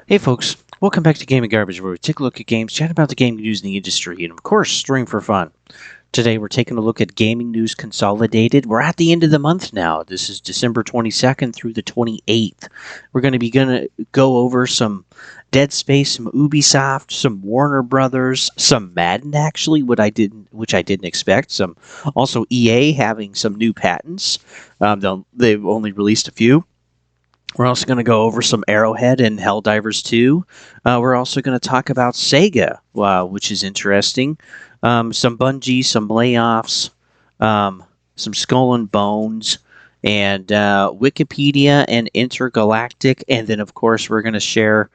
Hey folks, welcome back to Gaming Garbage, where we take a look at games, chat about the gaming news in the industry, and of course, stream for fun. Today we're taking a look at Gaming News Consolidated. We're at the end of the month now. This is December 22nd through the 28th. We're going to go over some Dead Space, some Ubisoft, some Warner Brothers, some Madden actually, which I didn't expect. Some also EA having some new patents. They've only released a few. We're also going to go over some Arrowhead and Helldivers 2. We're also going to talk about Sega, which is interesting. Some Bungie, some layoffs, some Skull and Bones, and Wikipedia and Intergalactic. And then, of course, we're going to share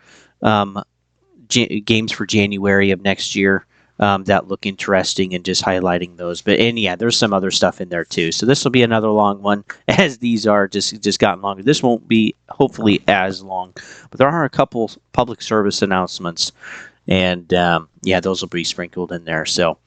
games for January of next year that look interesting and just highlighting those. Yeah, there's some other stuff in there too. So this will be another long one, as these are just gotten longer. This won't be hopefully as long, but there are a couple public service announcements, and yeah, those will be sprinkled in there. So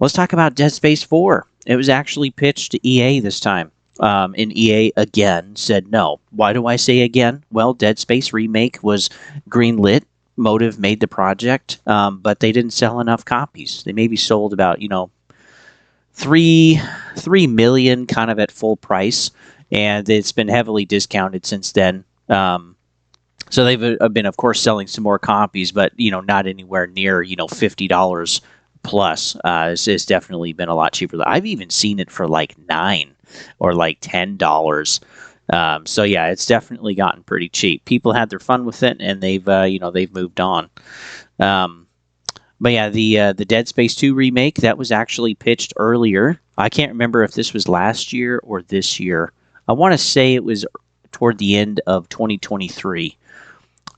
let's talk about Dead Space 4. It was actually pitched to EA this time. And EA again said no. Why do I say again? Well, Dead Space Remake was greenlit. Motive made the project, but they didn't sell enough copies. They maybe sold about 3 million kind of at full price, and it's been heavily discounted since then. So they've been, of course, selling some more copies, but not anywhere near $50 plus. It's definitely been a lot cheaper. I've even seen it for like $9 or like $10. So yeah, it's definitely gotten pretty cheap. People had their fun with it, and they've moved on. But yeah, the Dead Space 2 remake that was actually pitched earlier. I can't remember if this was last year or this year. I want to say it was toward the end of 2023.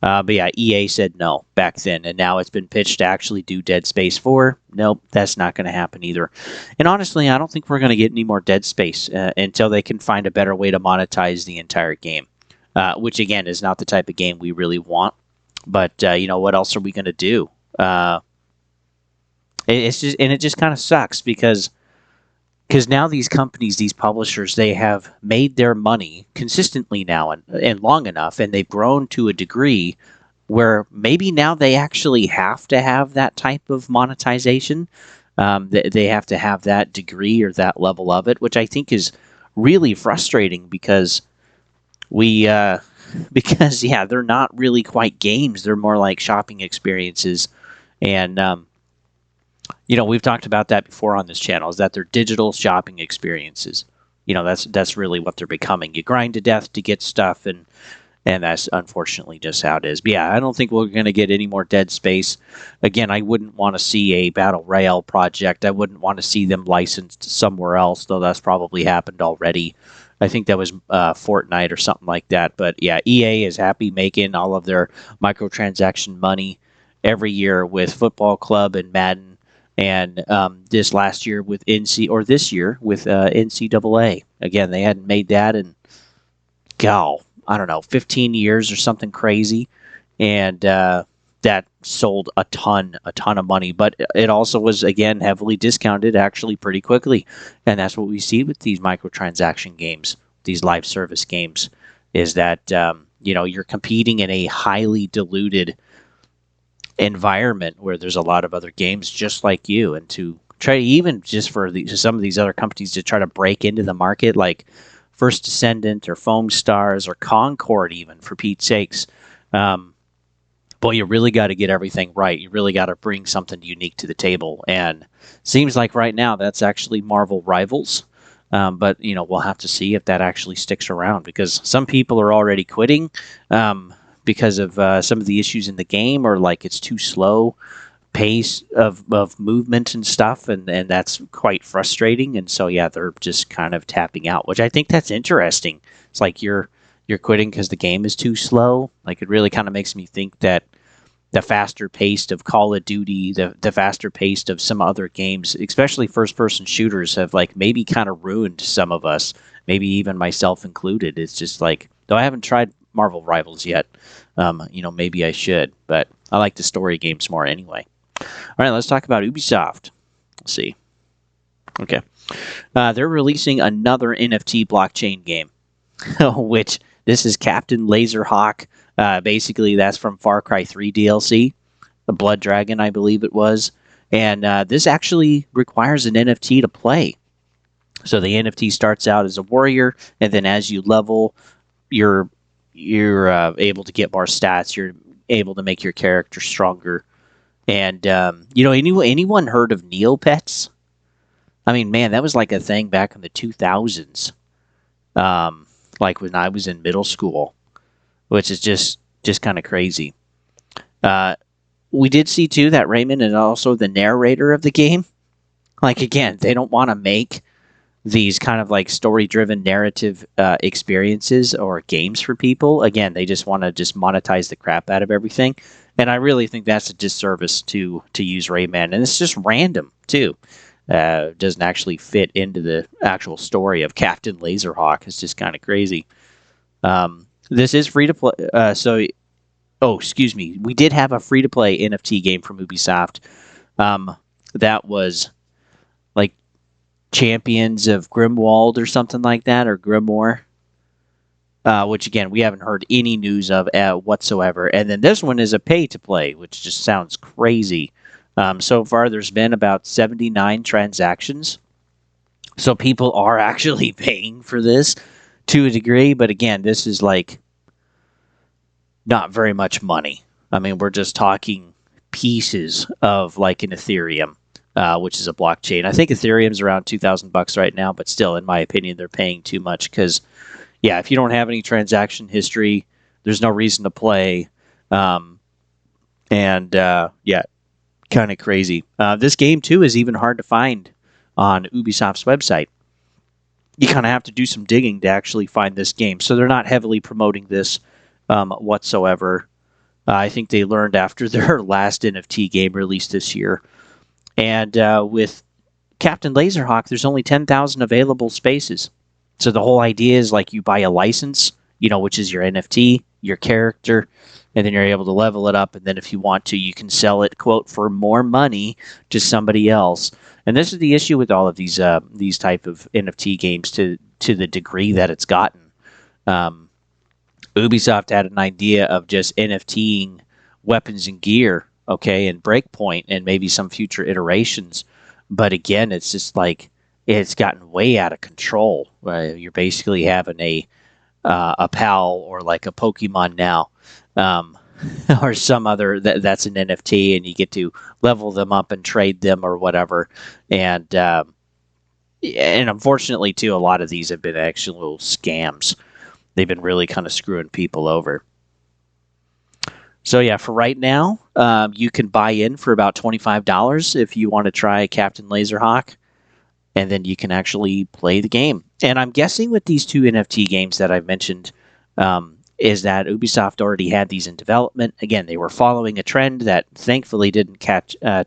But yeah, EA said no back then, and now it's been pitched to actually do Dead Space 4. Nope, that's not going to happen either. And honestly, I don't think we're going to get any more Dead Space until they can find a better way to monetize the entire game, which again is not the type of game we really want. But what else are we going to do? It just kind of sucks because now these companies, these publishers, they have made their money consistently now and long enough, and they've grown to a degree where maybe now they actually have to have that type of monetization. They have to have that degree or that level of it, which I think is really frustrating because yeah, they're not really quite games. They're more like shopping experiences. And we've talked about that before on this channel, is that they're digital shopping experiences. That's really what they're becoming. You grind to death to get stuff, and that's unfortunately just how it is. But yeah, I don't think we're going to get any more Dead Space. Again, I wouldn't want to see a Battle Royale project. I wouldn't want to see them licensed somewhere else, though that's probably happened already. I think that was Fortnite or something like that. But yeah, EA is happy making all of their microtransaction money every year with Football Club and Madden. And this year with NCAA. Again, they hadn't made that in, I don't know, 15 years or something crazy. And that sold a ton of money. But it also was, again, heavily discounted actually pretty quickly. And that's what we see with these microtransaction games, these live service games, is that, you're competing in a highly diluted environment where there's a lot of other games just like you, and to try, even just for some of these other companies to try to break into the market, like First Descendant or Foam Stars or Concord, even, for Pete's sakes. Boy, you really got to get everything right. You really got to bring something unique to the table, and seems like right now that's actually Marvel Rivals. But we'll have to see if that actually sticks around, because some people are already quitting because of some of the issues in the game, or like it's too slow pace of movement and stuff, and that's quite frustrating. And so yeah, they're just kind of tapping out, which I think that's interesting. It's like you're quitting because the game is too slow. Like, it really kind of makes me think that the faster paced of Call of Duty, the faster paced of some other games, especially first person shooters, have like maybe kind of ruined some of us, maybe even myself included. It's just like, though I haven't tried Marvel Rivals yet, maybe I should, but I like the story games more anyway. All right, let's talk about Ubisoft. Let's see. Okay. They're releasing another NFT blockchain game, which This is Captain Laserhawk. Basically, that's from Far Cry 3 DLC, the Blood Dragon, I believe it was. And this actually requires an NFT to play. So the NFT starts out as a warrior, and then as you level, you're able to get more stats. You're able to make your character stronger. And anyone heard of Neopets? I mean, man, that was like a thing back in the 2000s, like when I was in middle school, which is just kind of crazy. We did see too that Raymond is also the narrator of the game. Like again, they don't want to make these kind of like story-driven narrative experiences or games for people. Again, they just want to just monetize the crap out of everything, and I really think that's a disservice to use Rayman. And it's just random too. Doesn't actually fit into the actual story of Captain Laserhawk. It's just kind of crazy. This is free to play. Excuse me. We did have a free to play NFT game from Ubisoft. That was like Champions of Grimwald or something like that, or Grimoire. Which again, we haven't heard any news of whatsoever. And then this one is a pay to play, which just sounds crazy. So far, there's been about 79 transactions. So people are actually paying for this to a degree. But again, this is like not very much money. I mean, we're just talking pieces of like an Ethereum, which is a blockchain. I think Ethereum's around $2,000 right now, but still, in my opinion, they're paying too much because, yeah, if you don't have any transaction history, there's no reason to play. Yeah, kind of crazy. This game, too, is even hard to find on Ubisoft's website. You kind of have to do some digging to actually find this game. So they're not heavily promoting this whatsoever. I think they learned after their last NFT game released this year. And with Captain Laserhawk, there's only 10,000 available spaces. So the whole idea is like you buy a license, which is your NFT, your character, and then you're able to level it up. And then if you want to, you can sell it, quote, for more money to somebody else. And this is the issue with all of these type of NFT games to the degree that it's gotten. Ubisoft had an idea of just NFTing weapons and gear, okay, and Breakpoint and maybe some future iterations. But again, it's just like it's gotten way out of control. You're basically having a PAL or like a Pokemon now, or some other that's an NFT, and you get to level them up and trade them or whatever. And unfortunately, too, a lot of these have been actual scams. They've been really kind of screwing people over. So yeah, for right now, you can buy in for about $25 if you want to try Captain Laserhawk, and then you can actually play the game. And I'm guessing with these two NFT games that I've mentioned, is that Ubisoft already had these in development. Again, they were following a trend that thankfully didn't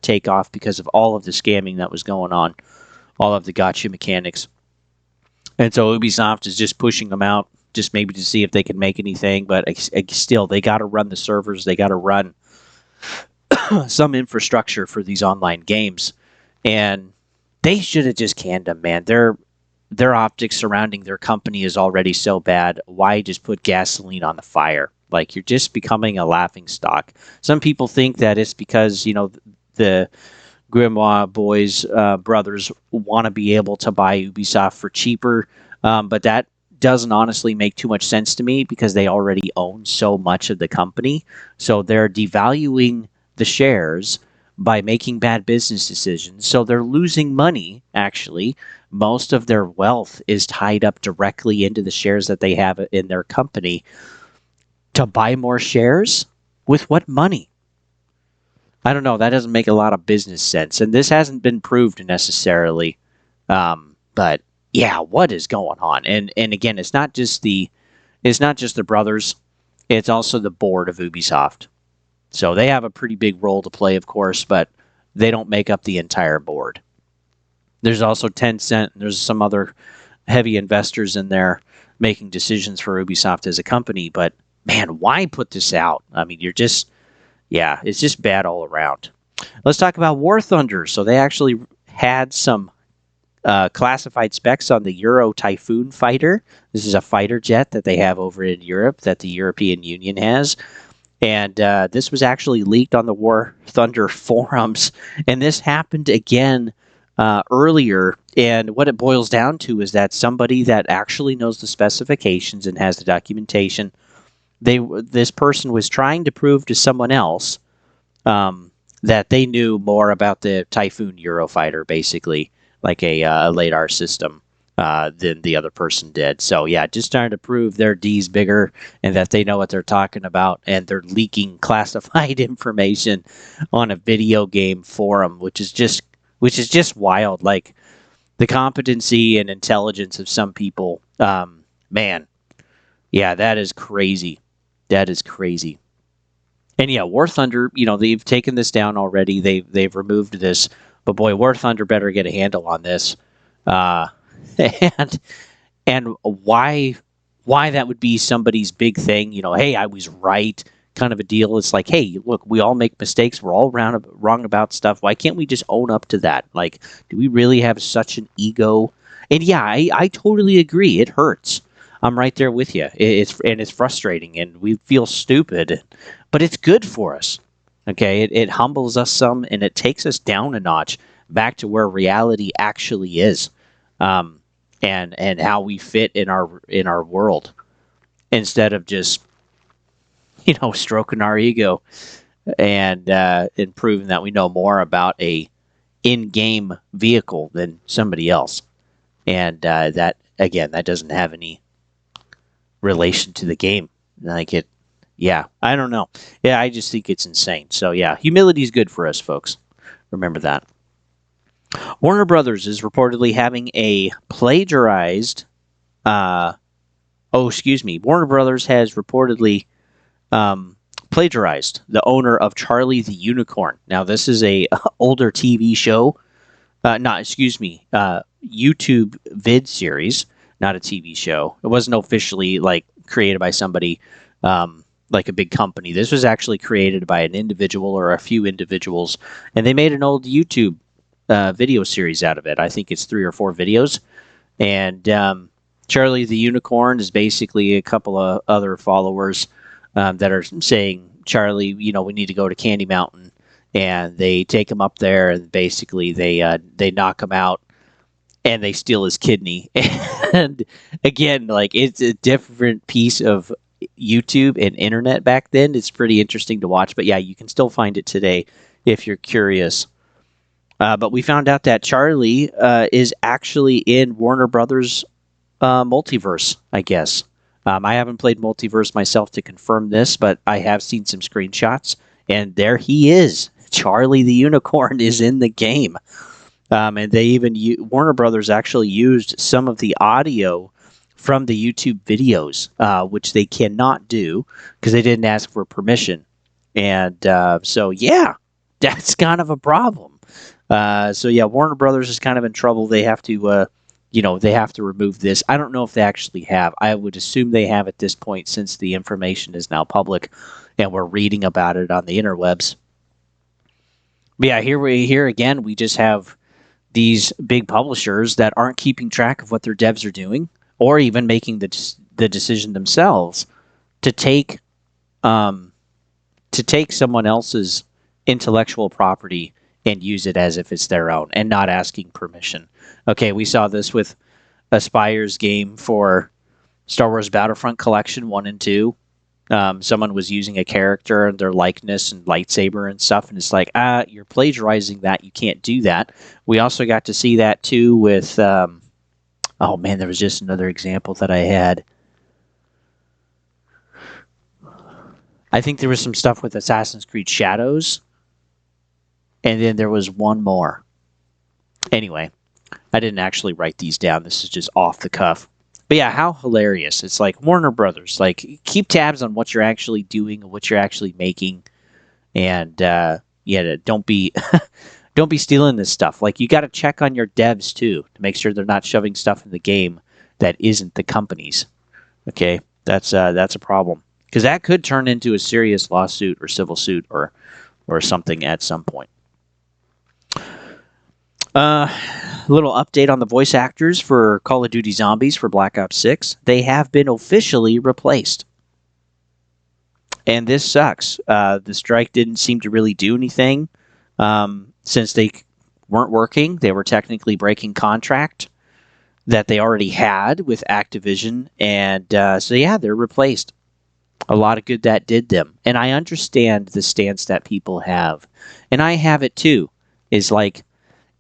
take off because of all of the scamming that was going on, all of the gotcha mechanics. And so Ubisoft is just pushing them out, just maybe to see if they can make anything. But still, they got to run the servers. They got to run some infrastructure for these online games. And they should have just canned them, man. Their optics surrounding their company is already so bad. Why just put gasoline on the fire? Like, you're just becoming a laughing stock. Some people think that it's because, the Grimoire boys, brothers, want to be able to buy Ubisoft for cheaper. But that doesn't honestly make too much sense to me because they already own so much of the company. So they're devaluing the shares by making bad business decisions. So they're losing money, actually. Most of their wealth is tied up directly into the shares that they have in their company. To buy more shares? With what money? I don't know. That doesn't make a lot of business sense. And this hasn't been proved necessarily. But yeah, what is going on? And again, it's not just the brothers. It's also the board of Ubisoft. So they have a pretty big role to play, of course, but they don't make up the entire board. There's also Tencent, and there's some other heavy investors in there making decisions for Ubisoft as a company. But man, why put this out? I mean, it's just bad all around. Let's talk about War Thunder. So they actually had some classified specs on the Euro Typhoon fighter. This is a fighter jet that they have over in Europe that the European Union has. And this was actually leaked on the War Thunder forums. And this happened again earlier. And what it boils down to is that somebody that actually knows the specifications and has the documentation, this person was trying to prove to someone else that they knew more about the Typhoon Eurofighter, basically, like a LADAR system, than the other person did. So, yeah, just trying to prove their D's bigger and that they know what they're talking about, and they're leaking classified information on a video game forum, which is just wild. Like, the competency and intelligence of some people, man, yeah, that is crazy. That is crazy. And yeah, War Thunder, they've taken this down already. They've removed this, but boy, War Thunder better get a handle on this. And why that would be somebody's big thing, hey, I was right, kind of a deal. It's like, hey, look, we all make mistakes. We're all wrong about stuff. Why can't we just own up to that? Like, do we really have such an ego? And yeah, I totally agree. It hurts. I'm right there with you. It's frustrating, and we feel stupid, but it's good for us. Okay, it humbles us some, and it takes us down a notch back to where reality actually is, and how we fit in our world, instead of just stroking our ego and proving that we know more about a in-game vehicle than somebody else, and that doesn't have any relation to the game. Like it, yeah, I don't know. Yeah, I just think it's insane. So yeah, humility is good for us, folks. Remember that. Warner Brothers is reportedly having a plagiarized. Warner Brothers has reportedly plagiarized the owner of Charlie the Unicorn. Now, this is a older TV show. YouTube vid series, not a TV show. It wasn't officially created by somebody like a big company. This was actually created by an individual or a few individuals, and they made an old YouTube video series out of it. I think it's 3 or 4 videos, and Charlie the Unicorn is basically a couple of other followers that are saying, Charlie, we need to go to Candy Mountain, and they take him up there, and basically they knock him out, and they steal his kidney. And again, it's a different piece of YouTube and internet back then. It's pretty interesting to watch, but yeah, you can still find it today if you're curious. But we found out that Charlie is actually in Warner Brothers Multiverse, I guess. I haven't played Multiverse myself to confirm this, but I have seen some screenshots, and there he is. Charlie the Unicorn is in the game. And they even Warner Brothers actually used some of the audio from the YouTube videos, which they cannot do because they didn't ask for permission. And so, yeah, that's kind of a problem. So yeah, Warner Brothers is kind of in trouble. They have to, they have to remove this. I don't know if they actually have. I would assume they have at this point, since the information is now public and we're reading about it on the interwebs. But yeah, here again, we just have these big publishers that aren't keeping track of what their devs are doing, or even making the decision themselves to take someone else's intellectual property and use it as if it's their own, and not asking permission. Okay, we saw this with Aspire's game for Star Wars Battlefront Collection 1 and 2. Someone was using a character and their likeness and lightsaber and stuff, and it's like, you're plagiarizing that. You can't do that. We also got to see that too with, there was just another example that I had. I think there was some stuff with Assassin's Creed Shadows, and then there was one more. Anyway, I didn't actually write these down. This is just off the cuff. But yeah, how hilarious. It's like Warner Brothers, keep tabs on what you're actually doing and what you're actually making. And don't be don't be stealing this stuff. You got to check on your devs too to make sure they're not shoving stuff in the game that isn't the company's. Okay? That's a problem. Because that could turn into a serious lawsuit or civil suit or something at some point. Little update on the voice actors for Call of Duty Zombies for Black Ops 6. They have been officially replaced. And this sucks. The strike didn't seem to really do anything since they weren't working. They were technically breaking contract that they already had with Activision. And so, yeah, they're replaced. A lot of good that did them. And I understand the stance that people have. And I have it too. Is like,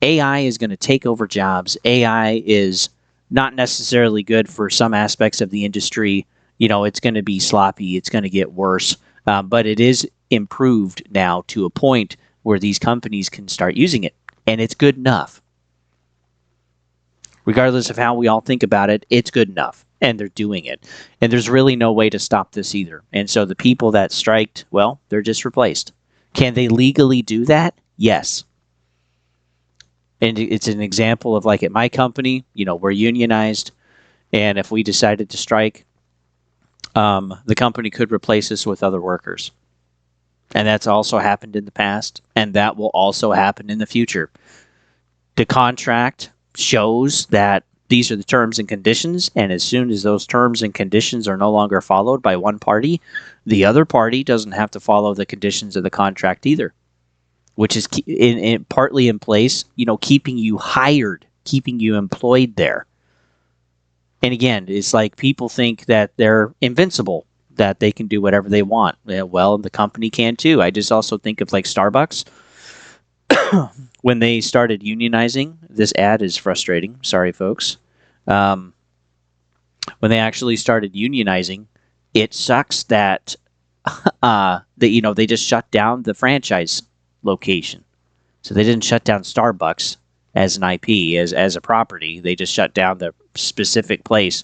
AI is going to take over jobs. AI is not necessarily good for some aspects of the industry. You know, it's going to be sloppy. It's going to get worse. But it is improved now to a point where these companies can start using it. And it's good enough. Regardless of how we all think about it, it's good enough. And they're doing it. And there's really no way to stop this either. And so the people that striked, well, they're just replaced. Can they legally do that? Yes. And it's an example of, like, at my company, you know, we're unionized. And if we decided to strike, the company could replace us with other workers. And that's also happened in the past. And that will also happen in the future. The contract shows that these are the terms and conditions. And as soon as those terms and conditions are no longer followed by one party, the other party doesn't have to follow the conditions of the contract either. Which is partly in place, you know, keeping you hired, keeping you employed there. And again, it's like people think that they're invincible, that they can do whatever they want. Well, the company can too. I just also think of, like, Starbucks. When they started unionizing, this ad is frustrating. Sorry, folks. When they actually started unionizing, it sucks that they just shut down the franchise location. So they didn't shut down Starbucks as an IP, as a property. They just shut down the specific place.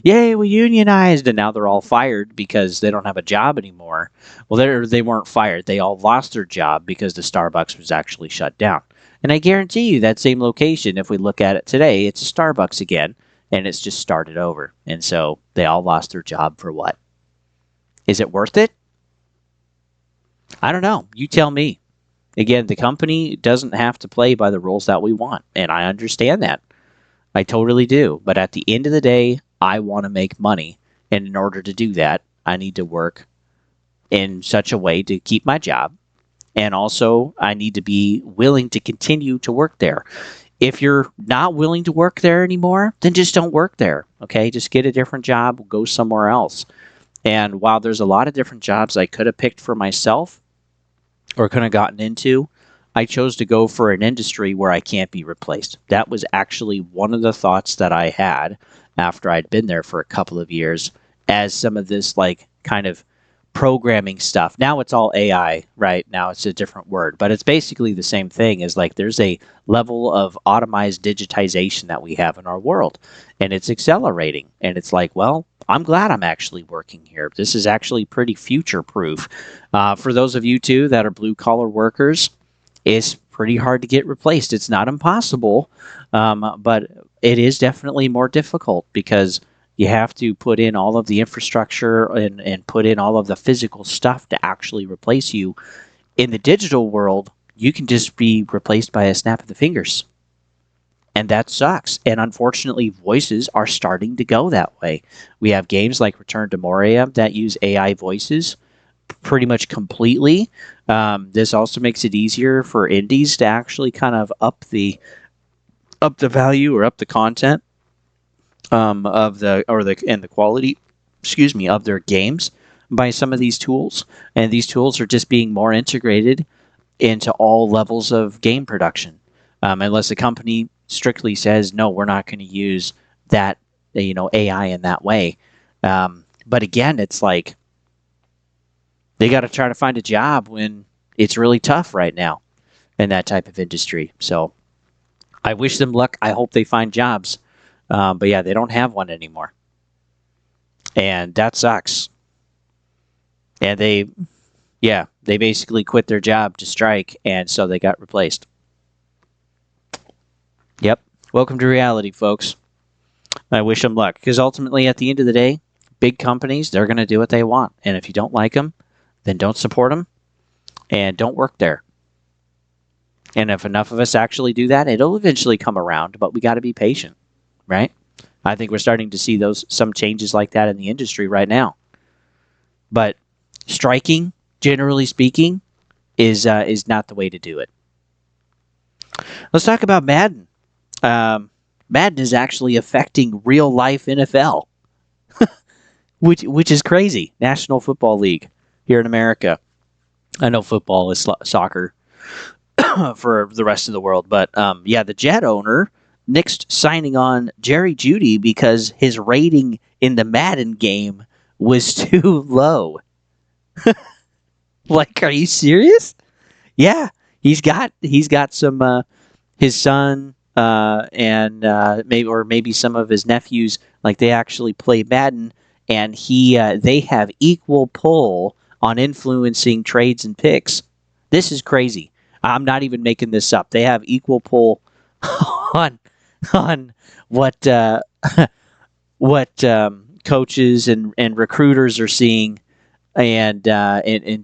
Yay, we unionized, and now they're all fired because they don't have a job anymore. Well, they weren't fired. They all lost their job because the Starbucks was actually shut down. And I guarantee you that same location, if we look at it today, it's a Starbucks again, and it's just started over. And so they all lost their job for what? Is it worth it? I don't know. You tell me. Again, the company doesn't have to play by the rules that we want, and I understand that. I totally do. But at the end of the day, I want to make money, and in order to do that, I need to work in such a way to keep my job, and also I need to be willing to continue to work there. If you're not willing to work there anymore, then just don't work there, okay? Just get a different job, go somewhere else. And while there's a lot of different jobs I could have picked for myself, or could have gotten into, I chose to go for an industry where I can't be replaced. That was actually one of the thoughts that I had after I'd been there for a couple of years, as some of this, like, kind of programming stuff. Now it's all AI, right? Now it's a different word, but it's basically the same thing. Is like there's a level of automized digitization that we have in our world, and it's accelerating. And it's like, well, I'm glad I'm actually working here. This is actually pretty future-proof. For those of you, too, that are blue-collar workers, it's pretty hard to get replaced. It's not impossible, but it is definitely more difficult because you have to put in all of the infrastructure and put in all of the physical stuff to actually replace you. In the digital world, you can just be replaced by a snap of the fingers. And that sucks. And unfortunately, voices are starting to go that way. We have games like Return to Moria that use AI voices pretty much completely. This also makes it easier for indies to actually kind of up the value or up the content of the quality, of their games by some of these tools. And these tools are just being more integrated into all levels of game production, unless a company strictly says, no, we're not going to use that, AI in that way. But again, it's like they got to try to find a job when it's really tough right now in that type of industry. So I wish them luck. I hope they find jobs. But yeah, they don't have one anymore. And that sucks. And they basically quit their job to strike, and so they got replaced. Yep. Welcome to reality, folks. I wish them luck, because ultimately, at the end of the day, big companies, they're going to do what they want. And if you don't like them, then don't support them and don't work there. And if enough of us actually do that, it'll eventually come around, but we got to be patient, right? I think we're starting to see some changes like that in the industry right now. But striking, generally speaking, is not the way to do it. Let's talk about Madden. Madden is actually affecting real life NFL, which is crazy. National Football League here in America. I know football is soccer for the rest of the world, but yeah, the Jet owner nixed signing on Jerry Jeudy because his rating in the Madden game was too low. Like, are you serious? Yeah, he's got some his son and maybe some of his nephews, like they actually play Madden, and they have equal pull on influencing trades and picks. This is crazy. I'm not even making this up. They have equal pull on on what what coaches and recruiters are seeing and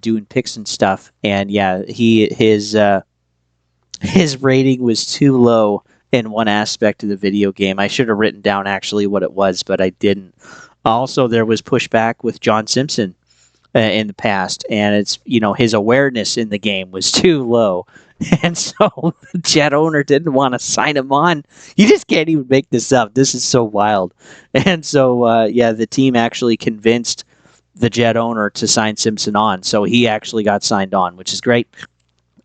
doing picks and stuff. And yeah, his rating was too low in one aspect of the video game. I should have written down actually what it was, but I didn't. Also, there was pushback with John Simpson in the past, and it's his awareness in the game was too low, and so the Jet owner didn't want to sign him on. You just can't even make this up. This is so wild. And so yeah, the team actually convinced the Jet owner to sign Simpson on, so he actually got signed on, which is great.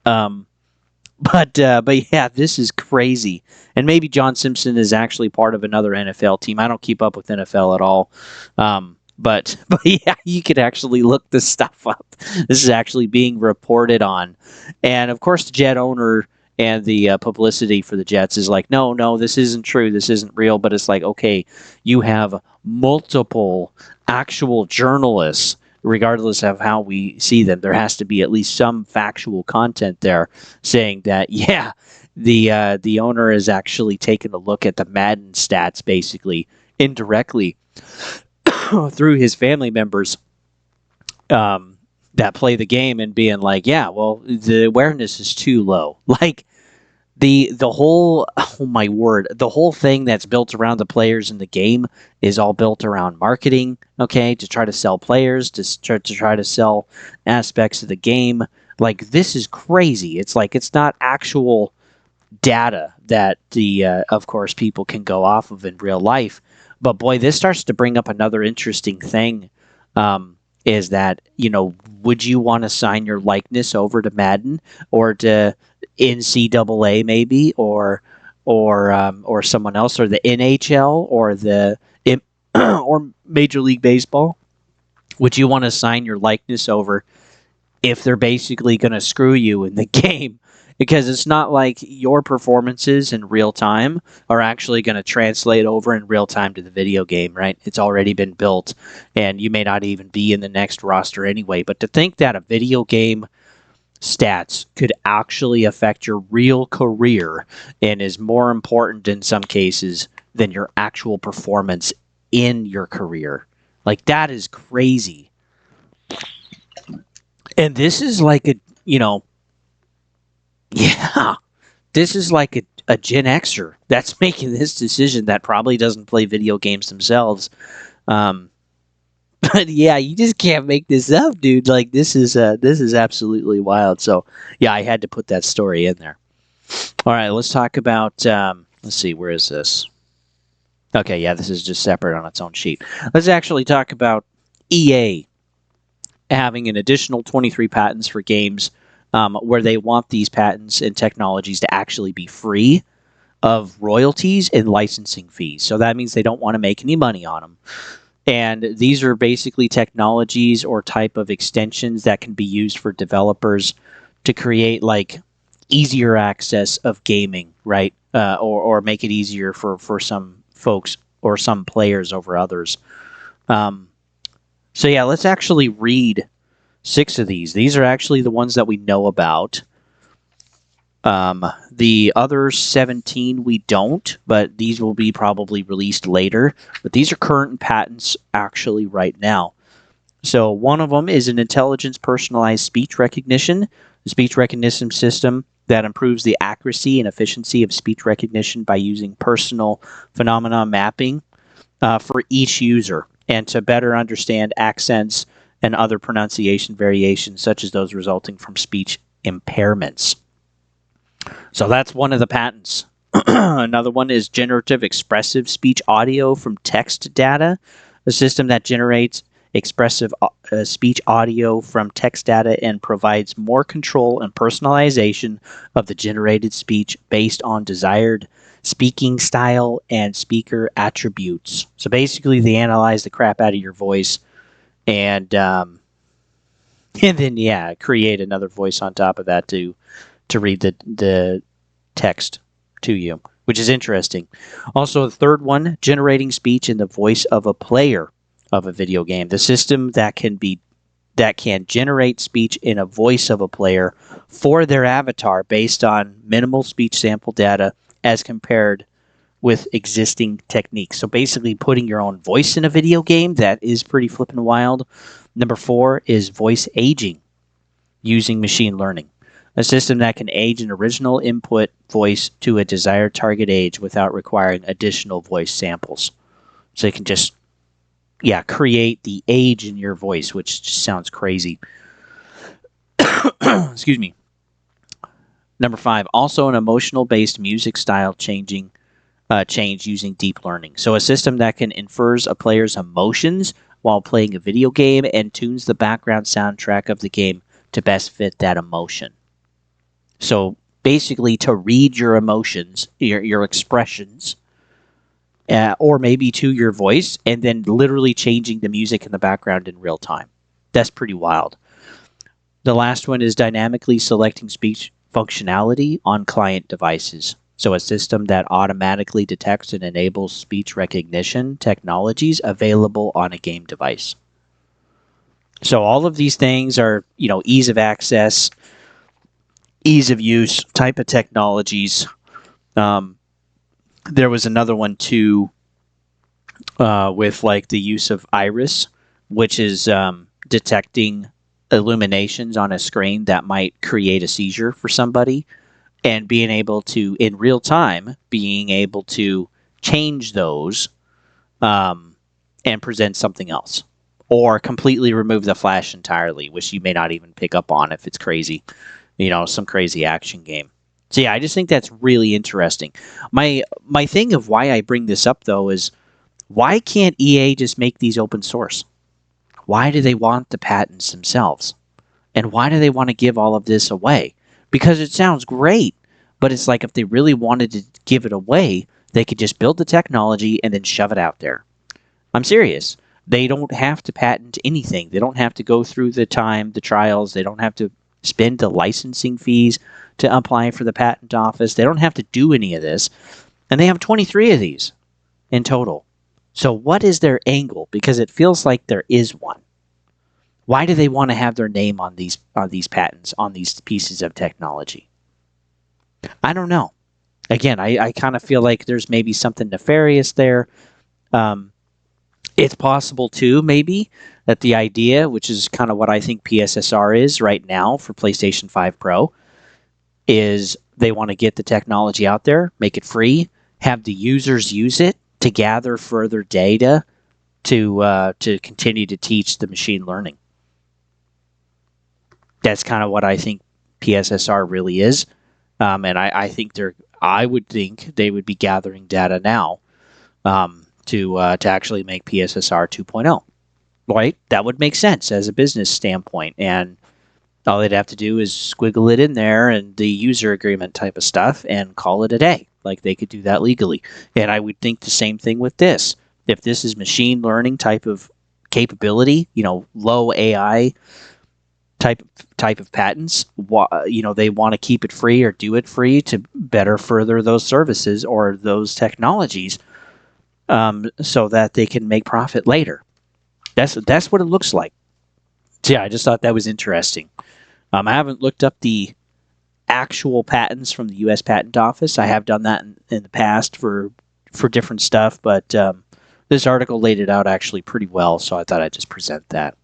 But yeah, this is crazy. And maybe John Simpson is actually part of another NFL team. I don't keep up with NFL at all. But yeah, you could actually look this stuff up. This is actually being reported on. And of course, the Jet owner and the publicity for the Jets is like, no, this isn't true. This isn't real. But it's like, okay, you have multiple actual journalists, regardless of how we see them. There has to be at least some factual content there saying that, yeah, the owner is actually taking a look at the Madden stats, basically indirectly through his family members that play the game, and being like, yeah, well, the awareness is too low. Like the whole, oh my word, the whole thing that's built around the players in the game is all built around marketing, okay, to try to sell players, to try to sell aspects of the game. Like, this is crazy. It's like, it's not actual data that of course, people can go off of in real life. But boy, this starts to bring up another interesting thing. Is that, would you want to sign your likeness over to Madden or to NCAA maybe, or someone else, or the NHL, or or Major League Baseball? Would you want to sign your likeness over if they're basically going to screw you in the game? Because it's not like your performances in real time are actually going to translate over in real time to the video game, right? It's already been built, and you may not even be in the next roster anyway. But to think that a video game stats could actually affect your real career and is more important in some cases than your actual performance in your career, like, that is crazy. And this is like yeah, this is like a Gen Xer that's making this decision that probably doesn't play video games themselves. But yeah, you just can't make this up, dude. Like, this is absolutely wild. So yeah, I had to put that story in there. All right, let's talk about. Let's see, where is this? Okay, yeah, this is just separate on its own sheet. Let's actually talk about EA having an additional 23 patents for games where they want these patents and technologies to actually be free of royalties and licensing fees. So that means they don't want to make any money on them. And these are basically technologies or type of extensions that can be used for developers to create, like, easier access of gaming, right? Or make it easier for some folks or some players over others. So yeah, let's actually read 6 of these. These are actually the ones that we know about. The other 17 we don't, but these will be probably released later. But these are current patents actually right now. So one of them is an intelligence personalized speech recognition. The speech recognition system that improves the accuracy and efficiency of speech recognition by using personal phenomenon mapping for each user, and to better understand accents and other pronunciation variations, such as those resulting from speech impairments. So that's one of the patents. Another one is generative expressive speech audio from text data, a system that generates expressive speech audio from text data and provides more control and personalization of the generated speech based on desired speaking style and speaker attributes. So basically, they analyze the crap out of your voice and then create another voice on top of that to read the text to you, which is interesting. Also, the third one, generating speech in the voice of a player of a video game. The system that can generate speech in a voice of a player for their avatar based on minimal speech sample data as compared with existing techniques. So basically putting your own voice in a video game, that is pretty flippin' wild. Number 4 is voice aging using machine learning. A system that can age an original input voice to a desired target age without requiring additional voice samples. So it can just, create the age in your voice, which just sounds crazy. Excuse me. Number 5, also an emotional-based music style change using deep learning. So a system that can infers a player's emotions while playing a video game and tunes the background soundtrack of the game to best fit that emotion. So basically, to read your emotions, your expressions, or maybe to your voice, and then literally changing the music in the background in real time. That's pretty wild. The last one is dynamically selecting speech functionality on client devices. So a system that automatically detects and enables speech recognition technologies available on a game device. So all of these things are, ease of access, ease of use type of technologies. There was another one too with like the use of iris, which is detecting illuminations on a screen that might create a seizure for somebody, and being able to, in real time, change those and present something else, or completely remove the flash entirely, which you may not even pick up on if it's crazy. Some crazy action game. So I just think that's really interesting. My thing of why I bring this up though is, why can't EA just make these open source? Why do they want the patents themselves? And why do they want to give all of this away? Because it sounds great, but it's like if they really wanted to give it away, they could just build the technology and then shove it out there. I'm serious. They don't have to patent anything. They don't have to go through the trials. They don't have to spend the licensing fees to apply for the patent office. They don't have to do any of this. And they have 23 of these in total. So what is their angle? Because it feels like there is one. Why do they want to have their name on these patents, on these pieces of technology? I don't know. Again, I kind of feel like there's maybe something nefarious there. It's possible too, maybe, that the idea, which is kind of what I think PSSR is right now for PlayStation 5 Pro, is they want to get the technology out there, make it free, have the users use it to gather further data to continue to teach the machine learning. That's kind of what I think PSSR really is, and I would think they would be gathering data now to actually make PSSR 2.0. Right? That would make sense as a business standpoint, and all they'd have to do is squiggle it in there and the user agreement type of stuff and call it a day. Like, they could do that legally. And I would think the same thing with this. If this is machine learning type of capability, low AI type of patents, they want to keep it free or do it free to better further those services or those technologies, so that they can make profit later. That's what it looks like. So I just thought that was interesting. I haven't looked up the actual patents from the U.S. Patent Office. I have done that in the past for different stuff, but this article laid it out actually pretty well, so I thought I'd just present that.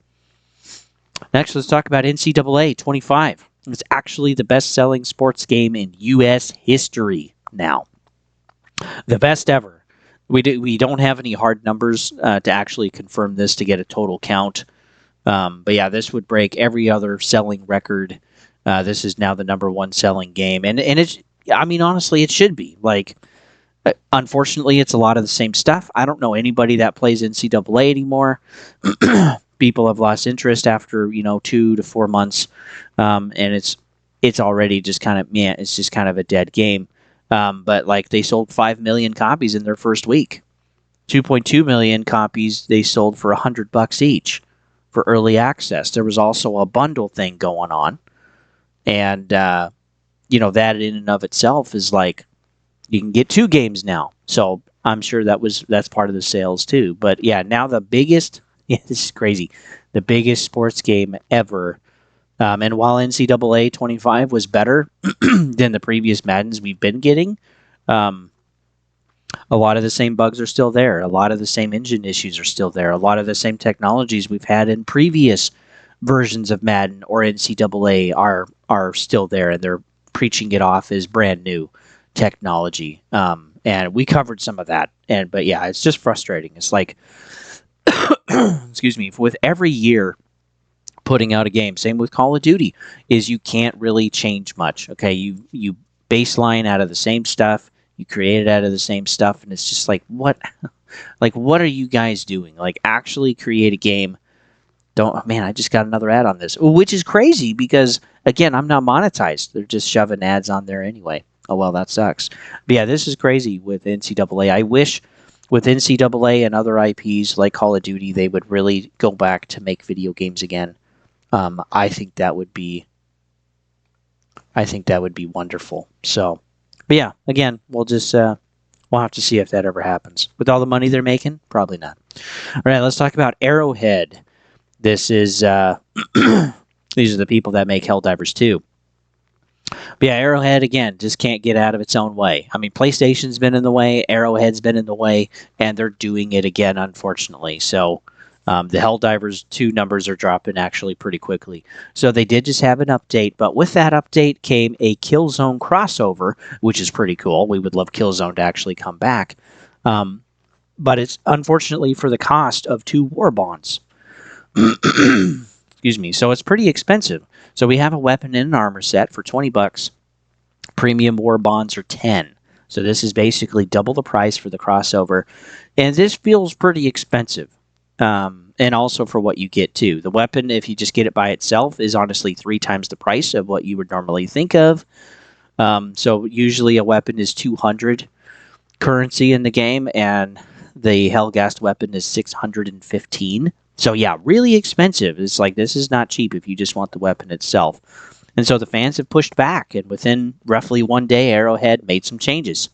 Next, let's talk about NCAA 25. It's actually the best-selling sports game in U.S. history now. The best ever. We don't have any hard numbers to actually confirm this to get a total count. But yeah, this would break every other selling record. This is now the number one selling game, and it's. I mean, honestly, it should be. Like, unfortunately, it's a lot of the same stuff. I don't know anybody that plays NCAA anymore. People have lost interest after 2 to 4 months, and it's already just kind of it's just kind of a dead game. But like they sold 5 million copies in their first week. 2.2 million copies they sold for $100 each for early access. There was also a bundle thing going on, and that in and of itself is like you can get 2 games now. So I'm sure that's part of the sales too. But yeah, now the biggest. Yeah, this is crazy. The biggest sports game ever. And while NCAA 25 was better than the previous Maddens we've been getting, a lot of the same bugs are still there. A lot of the same engine issues are still there. A lot of the same technologies we've had in previous versions of Madden or NCAA are still there, and they're preaching it off as brand new technology. And we covered some of that. But yeah, it's just frustrating. It's like, excuse me, with every year putting out a game, same with Call of Duty, is you can't really change much. Okay, you baseline out of the same stuff, you create it out of the same stuff, and it's just like what are you guys doing? Like, actually create a game. Man, I just got another ad on this, which is crazy because again, I'm not monetized. They're just shoving ads on there anyway. Oh well, that sucks. But yeah, this is crazy with NCAA. I wish with NCAA and other IPs like Call of Duty, they would really go back to make video games again. I think that would be wonderful. So, but yeah, again, we'll have to see if that ever happens. With all the money they're making, probably not. All right, let's talk about Arrowhead. This is these are the people that make Helldivers 2. But yeah, Arrowhead, again, just can't get out of its own way. I mean, PlayStation's been in the way, Arrowhead's been in the way, and they're doing it again, unfortunately. So the Helldivers 2 numbers are dropping actually pretty quickly. So they did just have an update, but with that update came a Killzone crossover, which is pretty cool. We would love Killzone to actually come back. But it's unfortunately for the cost of 2 war bonds. Excuse me. So it's pretty expensive. So we have a weapon and an armor set for $20. Premium war bonds are 10. So this is basically double the price for the crossover. And this feels pretty expensive. And also for what you get too. The weapon, if you just get it by itself, is honestly 3 times the price of what you would normally think of. So usually a weapon is 200 currency in the game, and the Hellgast weapon is 615. So yeah, really expensive. It's like, this is not cheap if you just want the weapon itself. And so the fans have pushed back, and within roughly 1 day, Arrowhead made some changes.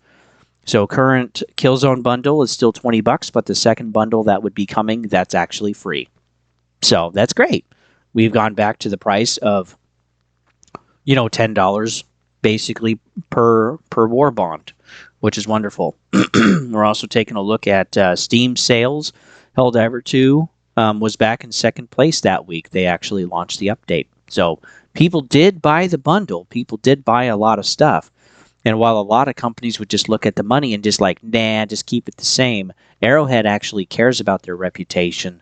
So current Killzone bundle is still $20, but the second bundle that would be coming, that's actually free. So that's great. We've gone back to the price of, $10 basically per war bond, which is wonderful. We're also taking a look at Steam sales. Helldiver 2 was back in second place that week. They actually launched the update. So people did buy the bundle. People did buy a lot of stuff. And while a lot of companies would just look at the money and just like, nah, just keep it the same, Arrowhead actually cares about their reputation,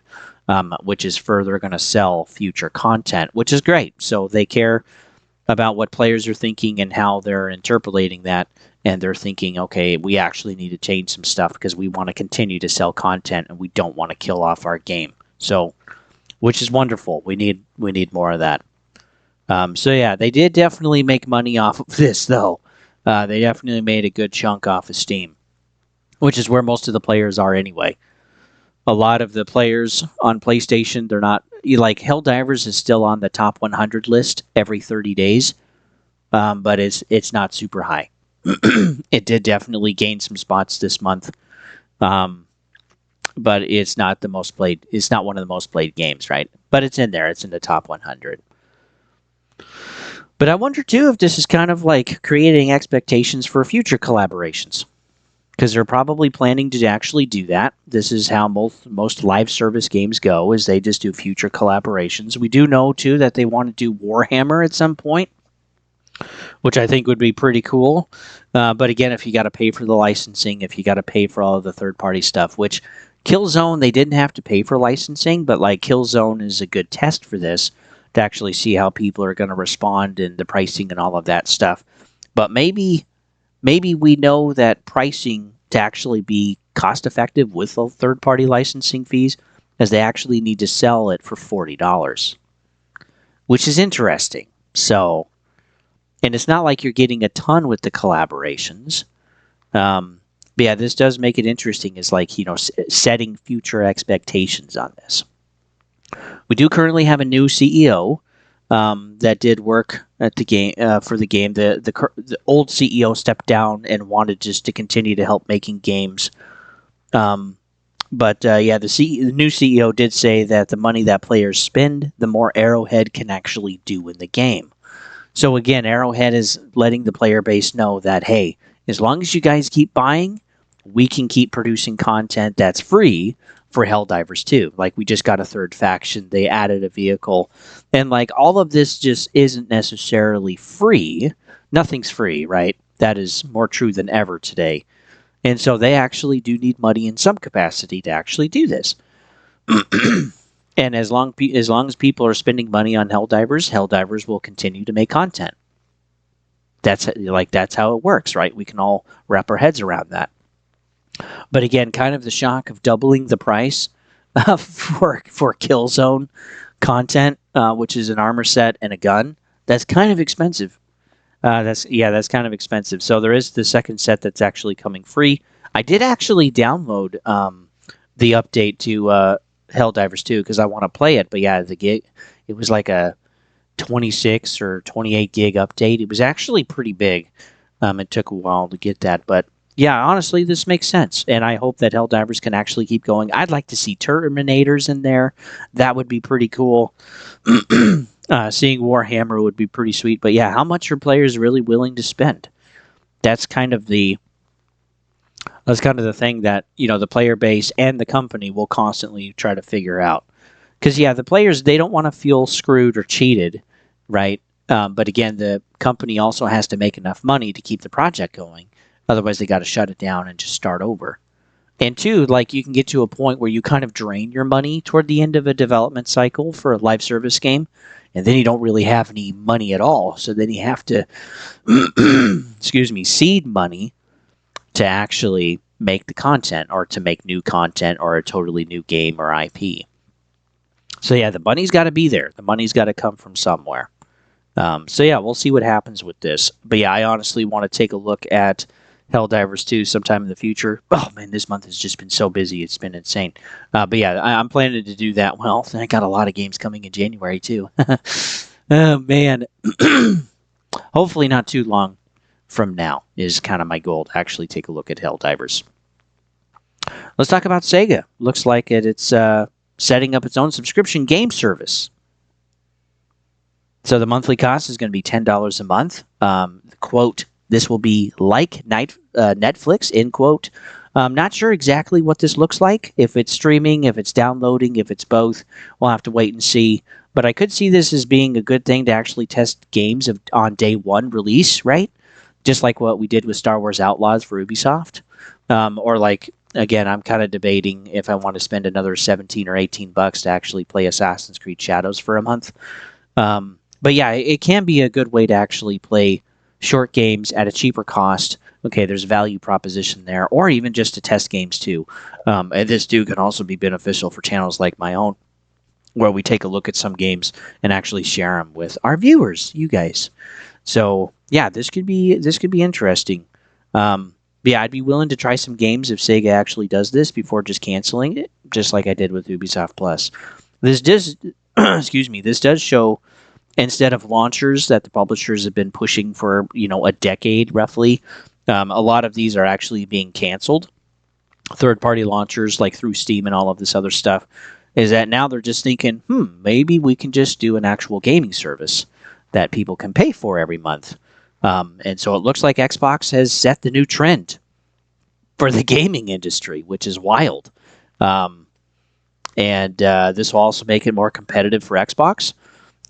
which is further going to sell future content, which is great. So they care about what players are thinking and how they're interpolating that. And they're thinking, okay, we actually need to change some stuff because we want to continue to sell content and we don't want to kill off our game. So, which is wonderful. We need more of that. So yeah, they did definitely make money off of this, though. They definitely made a good chunk off of Steam, which is where most of the players are anyway. A lot of the players on PlayStation, they're not, like Helldivers is still on the top 100 list every 30 days, but it's not super high. It did definitely gain some spots this month, but it's not the most played. It's not one of the most played games, right? But it's in there. It's in the top 100. But I wonder, too, if this is kind of like creating expectations for future collaborations. Because they're probably planning to actually do that. This is how most live service games go, is they just do future collaborations. We do know, too, that they want to do Warhammer at some point. which I think would be pretty cool. But again, if you got to pay for the licensing, if you got to pay for all of the third-party stuff, which Killzone, they didn't have to pay for licensing, but like Killzone is a good test for this to actually see how people are going to respond and the pricing and all of that stuff. But maybe we know that pricing to actually be cost effective with the third-party licensing fees, as they actually need to sell it for $40, which is interesting. So, and it's not like you're getting a ton with the collaborations. But yeah, this does make it interesting. Is like, setting future expectations on this. We do currently have a new CEO that did work at the game for the game. The old CEO stepped down and wanted just to continue to help making games. But yeah, the new CEO did say that the money that players spend, the more Arrowhead can actually do in the game. So again, Arrowhead is letting the player base know that, hey, as long as you guys keep buying, we can keep producing content that's free for Helldivers 2. Like, we just got a third faction, they added a vehicle, and like all of this just isn't necessarily free. Nothing's free, right? That is more true than ever today. And so they actually do need money in some capacity to actually do this. And as long as people are spending money on Helldivers will continue to make content. That's how it works, right? We can all wrap our heads around that. But again, kind of the shock of doubling the price for Killzone content, which is an armor set and a gun. That's kind of expensive. That's kind of expensive. So there is the second set that's actually coming free. I did actually download the update to Helldivers 2 because I want to play it. But yeah, it was like a 26 or 28 gig update. It was actually pretty big. It took a while to get that, but yeah, honestly, this makes sense, and I hope that Helldivers can actually keep going. I'd like to see Terminators in there. That would be pretty cool. Seeing Warhammer would be pretty sweet. But yeah, how much are players really willing to spend? That's kind of the thing that the player base and the company will constantly try to figure out. Because yeah, the players, they don't want to feel screwed or cheated, right? But again, the company also has to make enough money to keep the project going. Otherwise, they got to shut it down and just start over. And two, like, you can get to a point where you kind of drain your money toward the end of a development cycle for a live service game, and then you don't really have any money at all. So then you have to, seed money to actually make the content or to make new content or a totally new game or IP. So yeah, the money's got to be there. The money's got to come from somewhere. So yeah, we'll see what happens with this. But yeah, I honestly want to take a look at Helldivers 2 sometime in the future. Oh man, this month has just been so busy. It's been insane. But yeah, I'm planning to do that. Well, I got a lot of games coming in January too. Oh man. Hopefully not too long from now is kind of my goal to actually take a look at Helldivers. Let's talk about Sega. Looks like it's setting up its own subscription game service. So the monthly cost is going to be $10 a month. Quote, this will be like Netflix, end quote. Not sure exactly what this looks like. If it's streaming, if it's downloading, if it's both, we'll have to wait and see. But I could see this as being a good thing to actually test games on day one release, right? Just like what we did with Star Wars Outlaws for Ubisoft. Or like, again, I'm kind of debating if I want to spend another 17 or 18 bucks to actually play Assassin's Creed Shadows for a month. But yeah, it can be a good way to actually play short games at a cheaper cost. Okay, there's a value proposition there, or even just to test games too. And this too can also be beneficial for channels like my own, where we take a look at some games and actually share them with our viewers, you guys. So yeah, this could be interesting. Yeah, I'd be willing to try some games if Sega actually does this before just canceling it, just like I did with Ubisoft Plus. This does, this does show, instead of launchers that the publishers have been pushing for, a decade roughly, a lot of these are actually being canceled. Third-party launchers, like through Steam and all of this other stuff, is that now they're just thinking, maybe we can just do an actual gaming service that people can pay for every month. And so it looks like Xbox has set the new trend for the gaming industry, which is wild. And this will also make it more competitive for Xbox.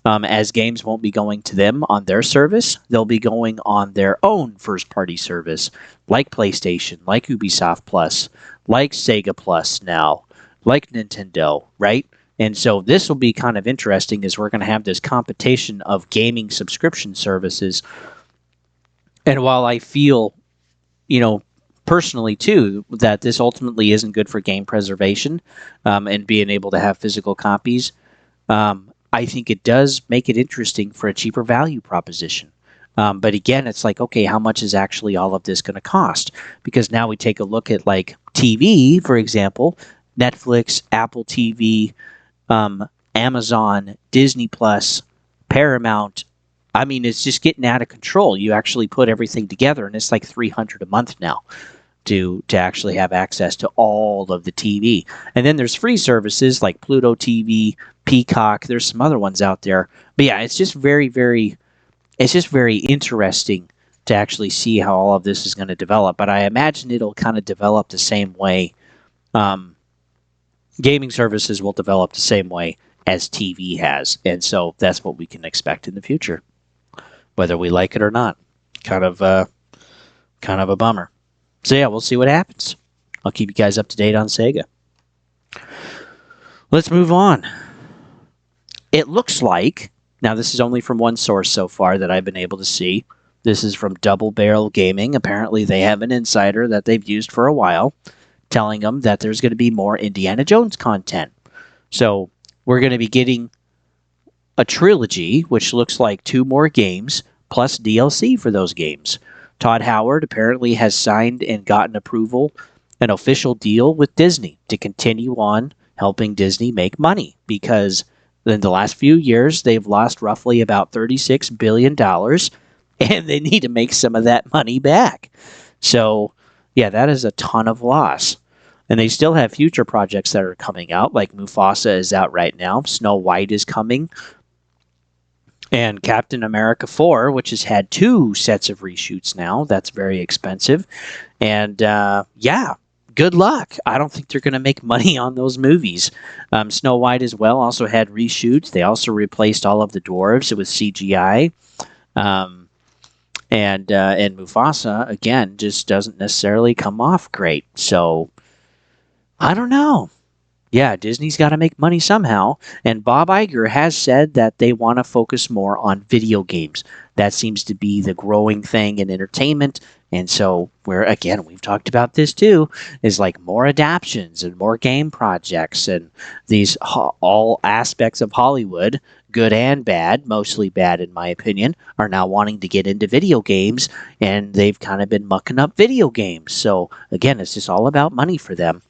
as games won't be going to them on their service. They'll be going on their own first-party service, like PlayStation, like Ubisoft Plus, like Sega Plus now, like Nintendo, right? And so this will be kind of interesting as we're going to have this competition of gaming subscription services. And while I feel, personally too, that this ultimately isn't good for game preservation and being able to have physical copies, I think it does make it interesting for a cheaper value proposition. But again, it's like, okay, how much is actually all of this going to cost? Because now we take a look at like TV, for example, Netflix, Apple TV, Amazon, Disney Plus, Paramount. I mean, it's just getting out of control. You actually put everything together, and it's like $300 a month now to actually have access to all of the TV. And then there's free services like Pluto TV, Peacock. There's some other ones out there. But yeah, it's just very, very interesting to actually see how all of this is going to develop. But I imagine it'll kind of develop the same way. Gaming services will develop the same way as TV has. And so that's what we can expect in the future, whether we like it or not. Kind of a bummer. So yeah, we'll see what happens. I'll keep you guys up to date on Sega. Let's move on. It looks like, now this is only from one source so far that I've been able to see. This is from Double Barrel Gaming. Apparently they have an insider that they've used for a while, telling them that there's going to be more Indiana Jones content. So we're going to be getting a trilogy, which looks like 2 more games, plus DLC for those games. Todd Howard apparently has signed and gotten approval, an official deal with Disney to continue on helping Disney make money, because in the last few years, they've lost roughly about $36 billion, and they need to make some of that money back. So, yeah, that is a ton of loss. And they still have future projects that are coming out, like Mufasa is out right now, Snow White is coming, and Captain America 4, which has had 2 sets of reshoots now. That's very expensive. And yeah, good luck. I don't think they're going to make money on those movies. Snow White as well also had reshoots. They also replaced all of the dwarves with CGI. And Mufasa, again, just doesn't necessarily come off great. So, I don't know. Yeah, Disney's got to make money somehow, and Bob Iger has said that they want to focus more on video games. That seems to be the growing thing in entertainment, and so we've talked about this too, is like more adaptions and more game projects, and these all aspects of Hollywood, good and bad, mostly bad in my opinion, are now wanting to get into video games, and they've kind of been mucking up video games. So again, it's just all about money for them.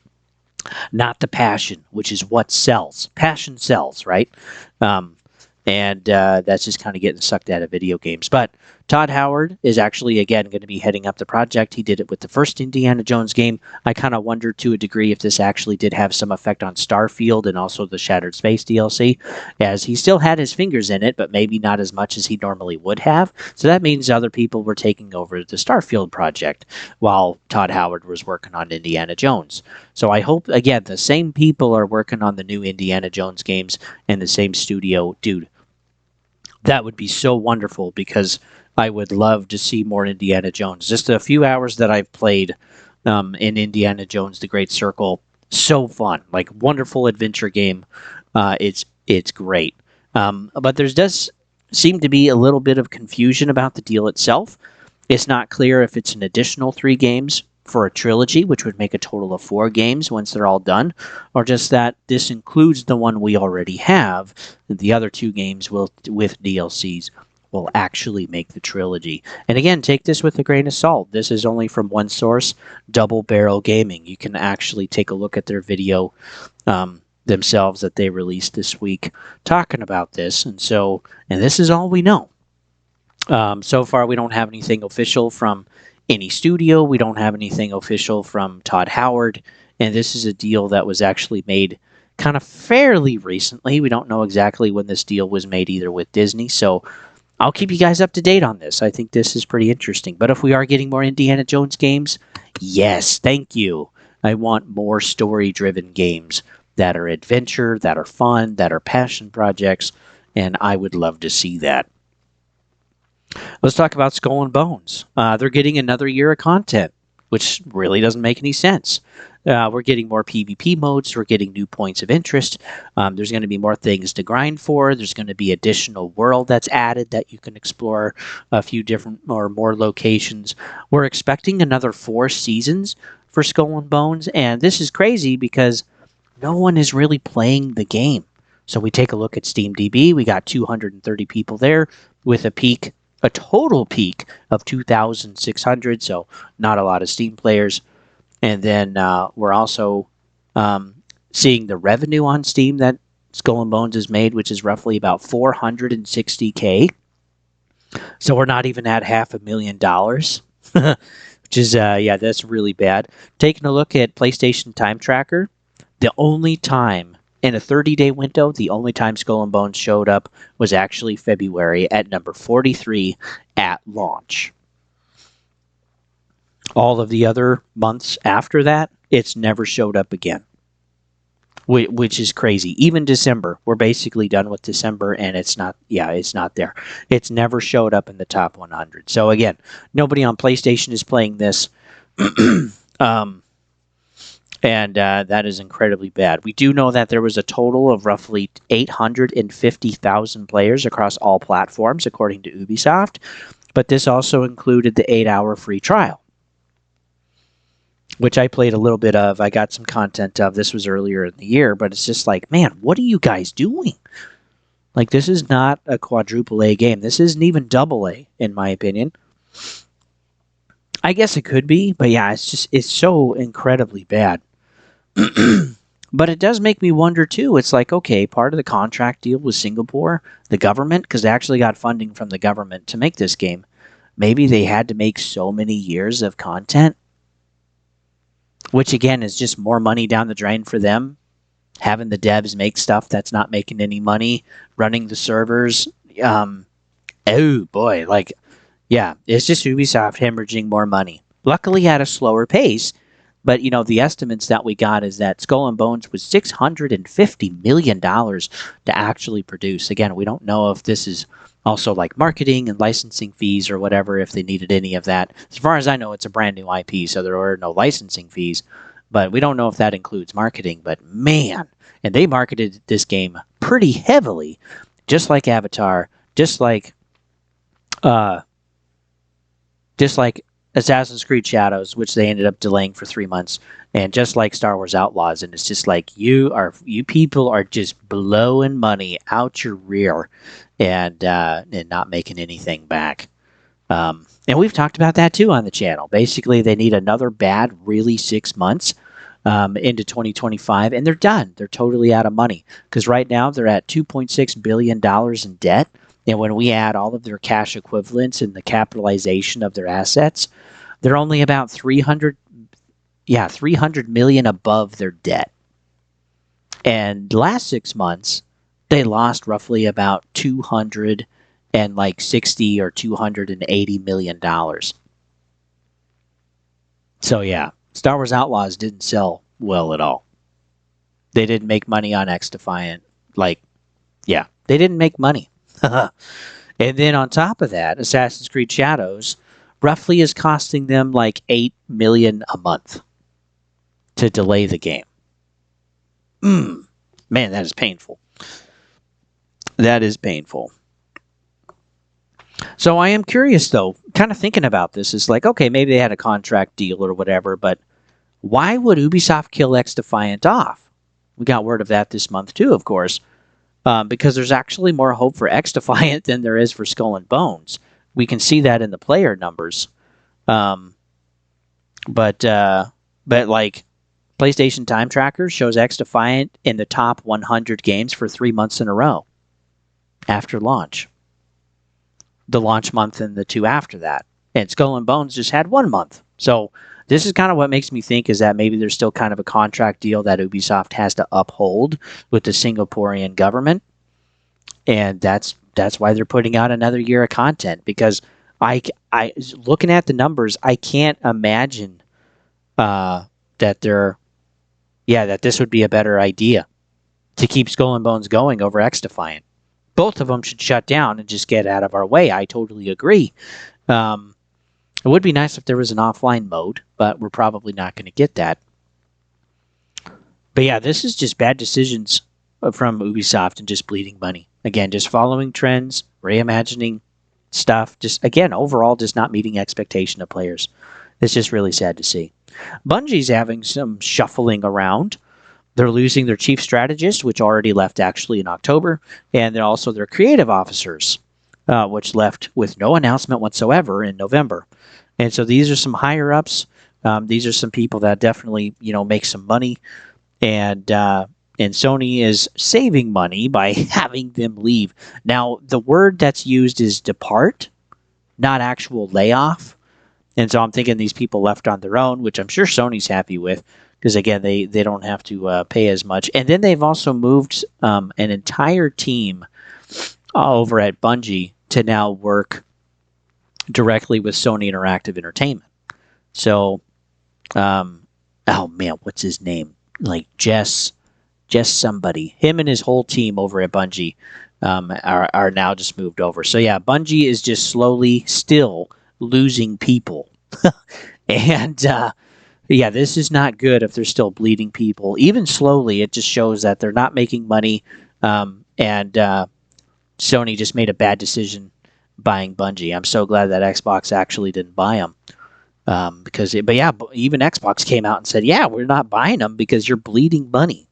Not the passion, which is what sells. Passion sells, right? And that's just kind of getting sucked out of video games. But Todd Howard is actually, again, going to be heading up the project. He did it with the first Indiana Jones game. I kind of wondered to a degree if this actually did have some effect on Starfield and also the Shattered Space DLC, as he still had his fingers in it, but maybe not as much as he normally would have. So that means other people were taking over the Starfield project while Todd Howard was working on Indiana Jones. So I hope, again, the same people are working on the new Indiana Jones games in the same studio. Dude, that would be so wonderful, because I would love to see more Indiana Jones. Just a few hours that I've played in Indiana Jones: The Great Circle, so fun, like wonderful adventure game. It's great, but there does seem to be a little bit of confusion about the deal itself. It's not clear if it's an additional 3 games for a trilogy, which would make a total of 4 games once they're all done, or just that this includes the one we already have, and the other 2 games with DLCs will actually make the trilogy. And again, take this with a grain of salt. This is only from one source, Double Barrel Gaming. You can actually take a look at their video themselves that they released this week talking about this. And this is all we know. So far, we don't have anything official from any studio. We don't have anything official from Todd Howard. And this is a deal that was actually made kind of fairly recently. We don't know exactly when this deal was made either with Disney. So I'll keep you guys up to date on this. I think this is pretty interesting. But if we are getting more Indiana Jones games, yes, thank you. I want more story-driven games that are adventure, that are fun, that are passion projects. and I would love to see that. Let's talk about Skull and Bones. They're getting another year of content, which really doesn't make any sense. We're getting more PvP modes. We're getting new points of interest. There's going to be more things to grind for. There's going to be additional world that's added that you can explore a few different or more locations. We're expecting another 4 seasons for Skull and Bones, and this is crazy because no one is really playing the game. So we take a look at SteamDB. We got 230 people there with a total peak of 2,600. So not a lot of Steam players. And then we're also seeing the revenue on Steam that Skull and Bones has made, which is roughly about $460K. So we're not even at $500,000, which is, that's really bad. Taking a look at PlayStation Time Tracker, the only time in a 30-day window, the only time Skull and Bones showed up was actually February at number 43 at launch. All of the other months after that, it's never showed up again, which is crazy. Even December, we're basically done with December, and it's not there. It's never showed up in the top 100. So again, nobody on PlayStation is playing this. And that is incredibly bad. We do know that there was a total of roughly 850,000 players across all platforms, according to Ubisoft. But this also included the 8-hour free trial, which I played a little bit of. I got some content of. This was earlier in the year, but it's just like, man, what are you guys doing? Like, this is not a quadruple A game. This isn't even double A, in my opinion. I guess it could be, but yeah, it's so incredibly bad. But it does make me wonder too. It's like, okay, part of the contract deal with Singapore, the government, because they actually got funding from the government to make this game. Maybe they had to make so many years of content, which again is just more money down the drain for them. Having the devs make stuff that's not making any money, running the servers. Oh boy, it's just Ubisoft hemorrhaging more money. Luckily at a slower pace. But, the estimates that we got is that Skull and Bones was $650 million to actually produce. Again, we don't know if this is also like marketing and licensing fees or whatever, if they needed any of that. As far as I know, it's a brand new IP, so there are no licensing fees. But we don't know if that includes marketing. But man, and they marketed this game pretty heavily, just like Avatar, just like Assassin's Creed Shadows, which they ended up delaying for 3 months, and just like Star Wars Outlaws, and it's just like you people are just blowing money out your rear and not making anything back. And we've talked about that too on the channel. Basically, they need another bad, really 6 months into 2025, and they're done. They're totally out of money because right now they're at $2.6 billion in debt. And when we add all of their cash equivalents and the capitalization of their assets, they're only about 300 million above their debt. And last 6 months, they lost roughly about 260 or $280 million. So yeah, Star Wars Outlaws didn't sell well at all. They didn't make money on X Defiant. They didn't make money. And then on top of that, Assassin's Creed Shadows roughly is costing them like $8 million a month to delay the game. Man, that is painful. That is painful. So I am curious, though, kind of thinking about this. Is like, okay, maybe they had a contract deal or whatever, but why would Ubisoft kill X Defiant off? We got word of that this month, too, of course. Because there's actually more hope for X Defiant than there is for Skull and Bones. We can see that in the player numbers. But like PlayStation Time Tracker shows X Defiant in the top 100 games for 3 months in a row after launch. The launch month and the 2 after that. And Skull and Bones just had 1 month. So this is kind of what makes me think is that maybe there's still kind of a contract deal that Ubisoft has to uphold with the Singaporean government. And that's why they're putting out another year of content, because I looking at the numbers, I can't imagine that this would be a better idea to keep Skull and Bones going over X Defiant. both of them should shut down and just get out of our way. I totally agree. Um, it would be nice if there was an offline mode, but we're probably not going to get that. But yeah, this is just bad decisions from Ubisoft and just bleeding money. Again, just following trends, reimagining stuff. Just again, overall, just not meeting expectation of players. It's just really sad to see. Bungie's having some shuffling around. They're losing their chief strategist, which already left actually in October, and then also their creative officers, which left with no announcement whatsoever in November. And so these are some higher ups. These are some people that definitely make some money, and Sony is saving money by having them leave. Now the word that's used is depart, not actual layoff. And so I'm thinking these people left on their own, which I'm sure Sony's happy with, because again, they don't have to pay as much. And then they've also moved an entire team over at Bungie to now work directly with Sony Interactive Entertainment. So, oh man, what's his name? Like Jess somebody. Him and his whole team over at Bungie are now just moved over. So yeah, Bungie is just slowly still losing people. And yeah, this is not good if they're still bleeding people. Even slowly, it just shows that they're not making money. And Sony just made a bad decision buying Bungie. I'm so glad that Xbox actually didn't buy them. But yeah, even Xbox came out and said, yeah, we're not buying them because you're bleeding money.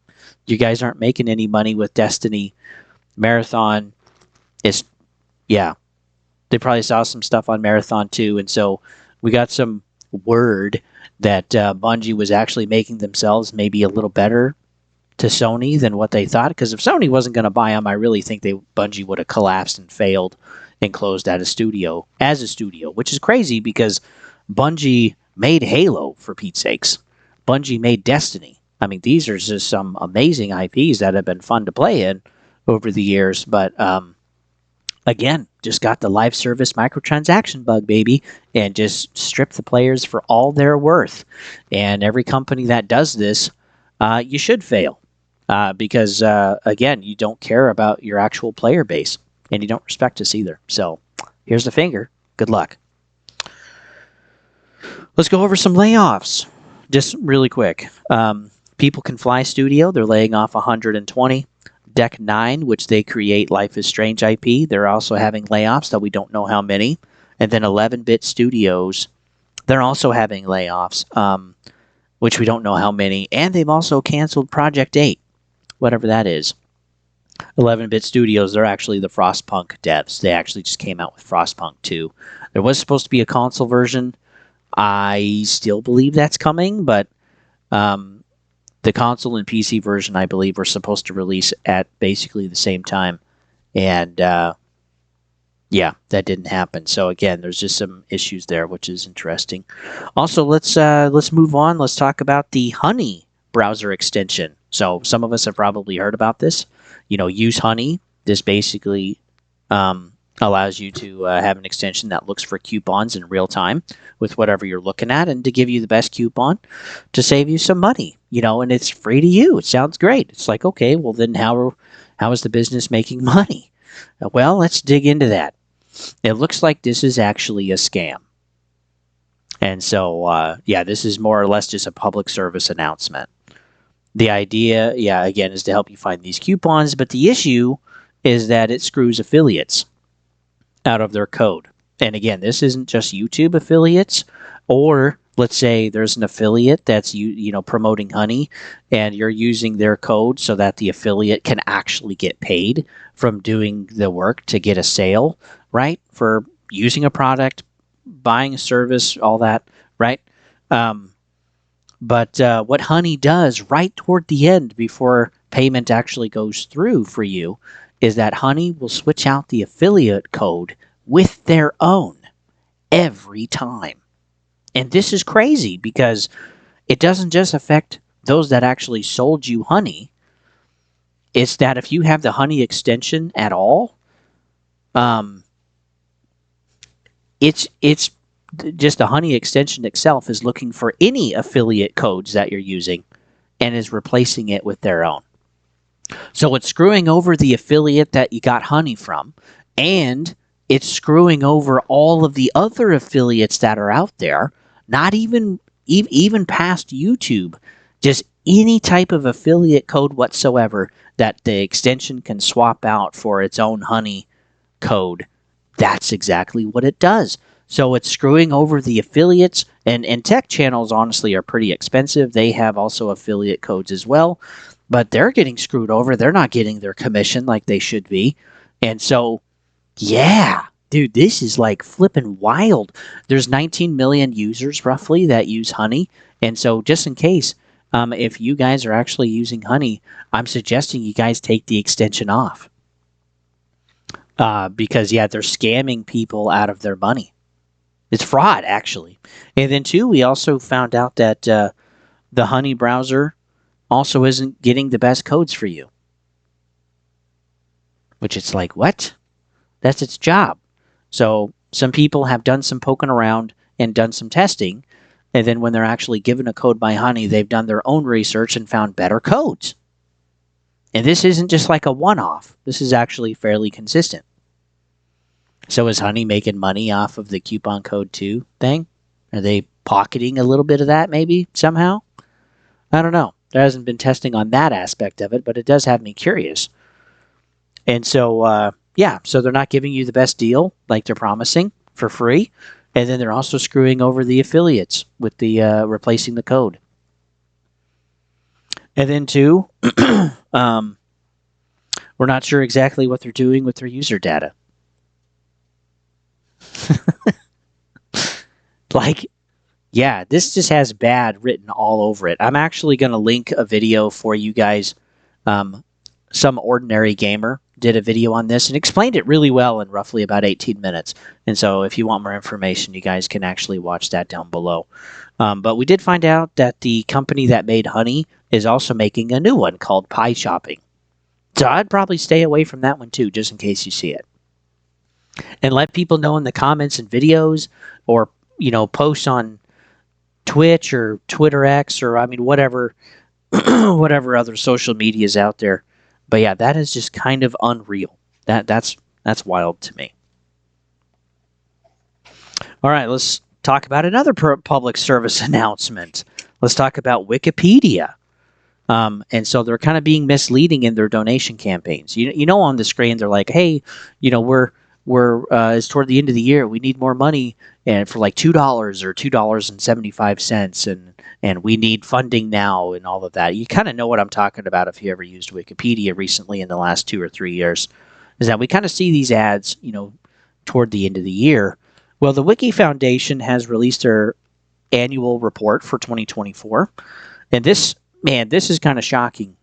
You guys aren't making any money with Destiny. Marathon is, yeah, they probably saw some stuff on Marathon too. And so we got some word that Bungie was actually making themselves maybe a little better to Sony than what they thought. Because if Sony wasn't going to buy them, I really think Bungie would have collapsed and failed and closed as a studio, which is crazy because Bungie made Halo, for Pete's sakes. Bungie made Destiny. I mean, these are just some amazing IPs that have been fun to play in over the years. But again, just got the live service microtransaction bug, baby, and just strip the players for all they're worth. And every company that does this, you should fail. Because, again, you don't care about your actual player base. And you don't respect us either. So, here's the finger. Good luck. Let's go over some layoffs. Just really quick. People Can Fly Studio, they're laying off 120. Deck 9, which they create Life is Strange IP, they're also having layoffs, though we don't know how many. And then 11-Bit Studios, they're also having layoffs, which we don't know how many. And they've also canceled Project 8, whatever that is. 11-Bit Studios, they're actually the Frostpunk devs. They actually just came out with Frostpunk 2. There was supposed to be a console version. I still believe that's coming, but the console and PC version, I believe, were supposed to release at basically the same time. And yeah, that didn't happen. So again, there's just some issues there, which is interesting. Also, let's move on. Let's talk about the Honey browser extension. So some of us have probably heard about this. Use Honey. This basically allows you to have an extension that looks for coupons in real time with whatever you're looking at, and to give you the best coupon to save you some money. And it's free to you. It sounds great. It's like, okay, well then how is the business making money? Well, let's dig into that. It looks like this is actually a scam. And so, yeah, this is more or less just a public service announcement. The idea, yeah, again, is to help you find these coupons, but the issue is that it screws affiliates out of their code. And again, this isn't just YouTube affiliates, or let's say there's an affiliate that's promoting Honey, and you're using their code so that the affiliate can actually get paid from doing the work to get a sale, right? For using a product, buying a service, all that, right? But what Honey does right toward the end, before payment actually goes through for you, is that Honey will switch out the affiliate code with their own every time. And this is crazy because it doesn't just affect those that actually sold you Honey. It's that if you have the Honey extension at all, it's just the Honey extension itself is looking for any affiliate codes that you're using and is replacing it with their own. So it's screwing over the affiliate that you got honey from, and it's screwing over all of the other affiliates that are out there, not even past YouTube, just any type of affiliate code whatsoever that the extension can swap out for its own honey code. That's exactly what it does. So it's screwing over the affiliates, and tech channels honestly are pretty expensive. They have also affiliate codes as well, but they're getting screwed over. They're not getting their commission like they should be. And so, yeah, dude, this is like flipping wild. There's 19 million users roughly that use honey. And so just in case, if you guys are actually using honey, I'm suggesting you guys take the extension off. Because, yeah, they're scamming people out of their money. It's fraud, actually. And then, two, we also found out that the honey browser also isn't getting the best codes for you. Which it's like, what? That's its job. So some people have done some poking around and done some testing, and then when they're actually given a code by Honey, they've done their own research and found better codes. And this isn't just like a one-off. This is actually fairly consistent. So is Honey making money off of the coupon code 2 thing? Are they pocketing a little bit of that maybe somehow? I don't know. There hasn't been testing on that aspect of it, but it does have me curious. And so, yeah, so they're not giving you the best deal like they're promising for free. And then they're also screwing over the affiliates with the replacing the code. And then, two, we're not sure exactly what they're doing with their user data. Like, yeah, this just has bad written all over it. I'm actually going to link a video for you guys. Some ordinary gamer did a video on this and explained it really well in roughly about 18 minutes. And so if you want more information, you guys can actually watch that down below. But we did find out that the company that made Honey is also making a new one called Pie Shopping. So I'd probably stay away from that one too, just in case you see it. And let people know in the comments and videos, or posts on Twitch or Twitter X, or whatever whatever other social media is out there. But yeah, that is just kind of unreal. That's wild to me. All right, let's talk about another public service announcement. Let's talk about Wikipedia. And so they're kind of being misleading in their donation campaigns. On the screen they're like, hey, we're it's toward the end of the year. We need more money, and for like $2 or $2.75, and we need funding now, and all of that. You kind of know what I'm talking about if you ever used Wikipedia recently in the last 2 or 3 years. Is that we kind of see these ads, toward the end of the year. Well, the Wiki Foundation has released their annual report for 2024, and this is kind of shocking.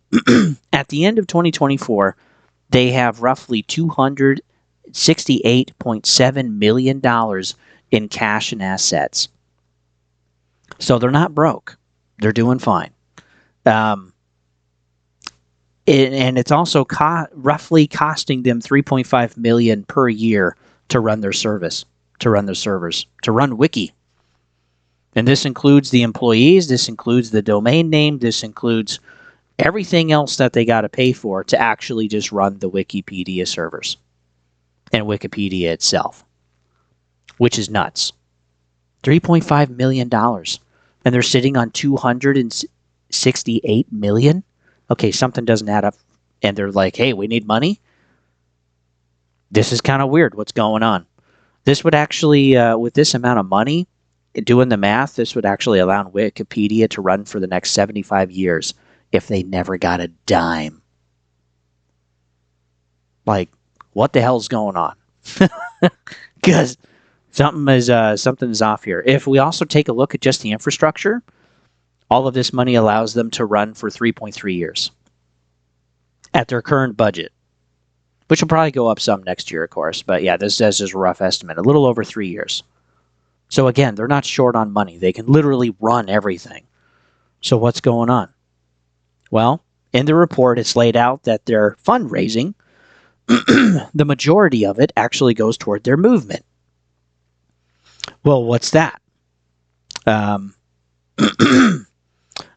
At the end of 2024, they have roughly $268.7 million in cash and assets. So they're not broke. They're doing fine. And it's also roughly costing them $3.5 million per year to run their service, to run their servers, to run Wiki. And this includes the employees, this includes the domain name, this includes everything else that they got to pay for to actually just run the Wikipedia servers and Wikipedia itself, which is nuts. $3.5 million. And they're sitting on $268 million. Okay, something doesn't add up. And they're like, hey, we need money. This is kind of weird. What's going on? This would actually, with this amount of money, doing the math, this would actually allow Wikipedia to run for the next 75 years if they never got a dime. Like, what the hell's going on? Because something's off here. If we also take a look at just the infrastructure, all of this money allows them to run for 3.3 years at their current budget, which will probably go up some next year, of course. But yeah, this is just a rough estimate, a little over 3 years. So again, they're not short on money. They can literally run everything. So what's going on? Well, in the report, it's laid out that their fundraising, the majority of it actually goes toward their movement. Well, what's that?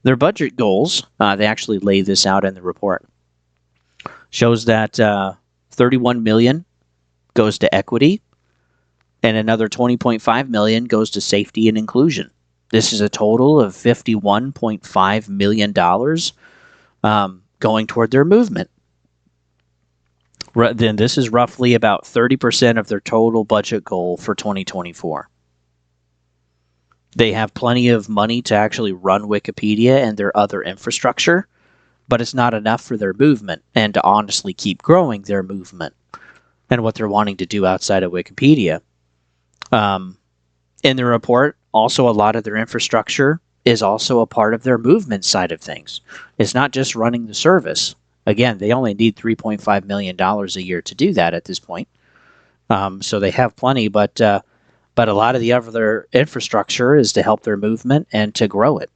Their budget goals, they actually lay this out in the report. shows that 31 million goes to equity, and another 20.5 million goes to safety and inclusion. This is a total of $51.5 million going toward their movement. Then this is roughly about 30% of their total budget goal for 2024. They have plenty of money to actually run Wikipedia and their other infrastructure, but it's not enough for their movement and to honestly keep growing their movement and what they're wanting to do outside of Wikipedia. In the report, also a lot of their infrastructure is also a part of their movement side of things. It's not just running the service. Again, they only need $3.5 million a year to do that at this point. So they have plenty, but a lot of the other infrastructure is to help their movement and to grow it.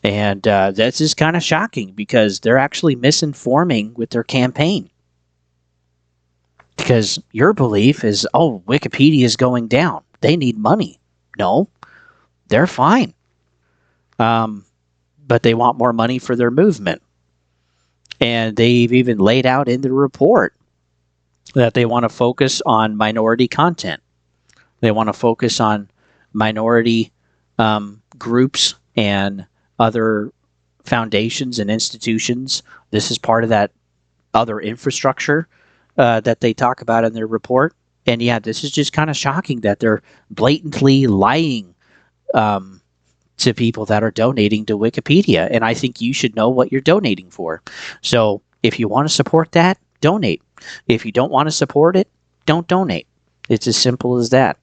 And that's just kind of shocking because they're actually misinforming with their campaign. Because your belief is, oh, Wikipedia is going down. They need money. No, they're fine. But they want more money for their movement. And they've even laid out in the report that they want to focus on minority content. They want to focus on minority groups and other foundations and institutions. This is part of that other infrastructure that they talk about in their report. And yeah, this is just kind of shocking that they're blatantly lying to people that are donating to Wikipedia. And I think you should know what you're donating for. So if you want to support that, donate. If you don't want to support it, don't donate. It's as simple as that.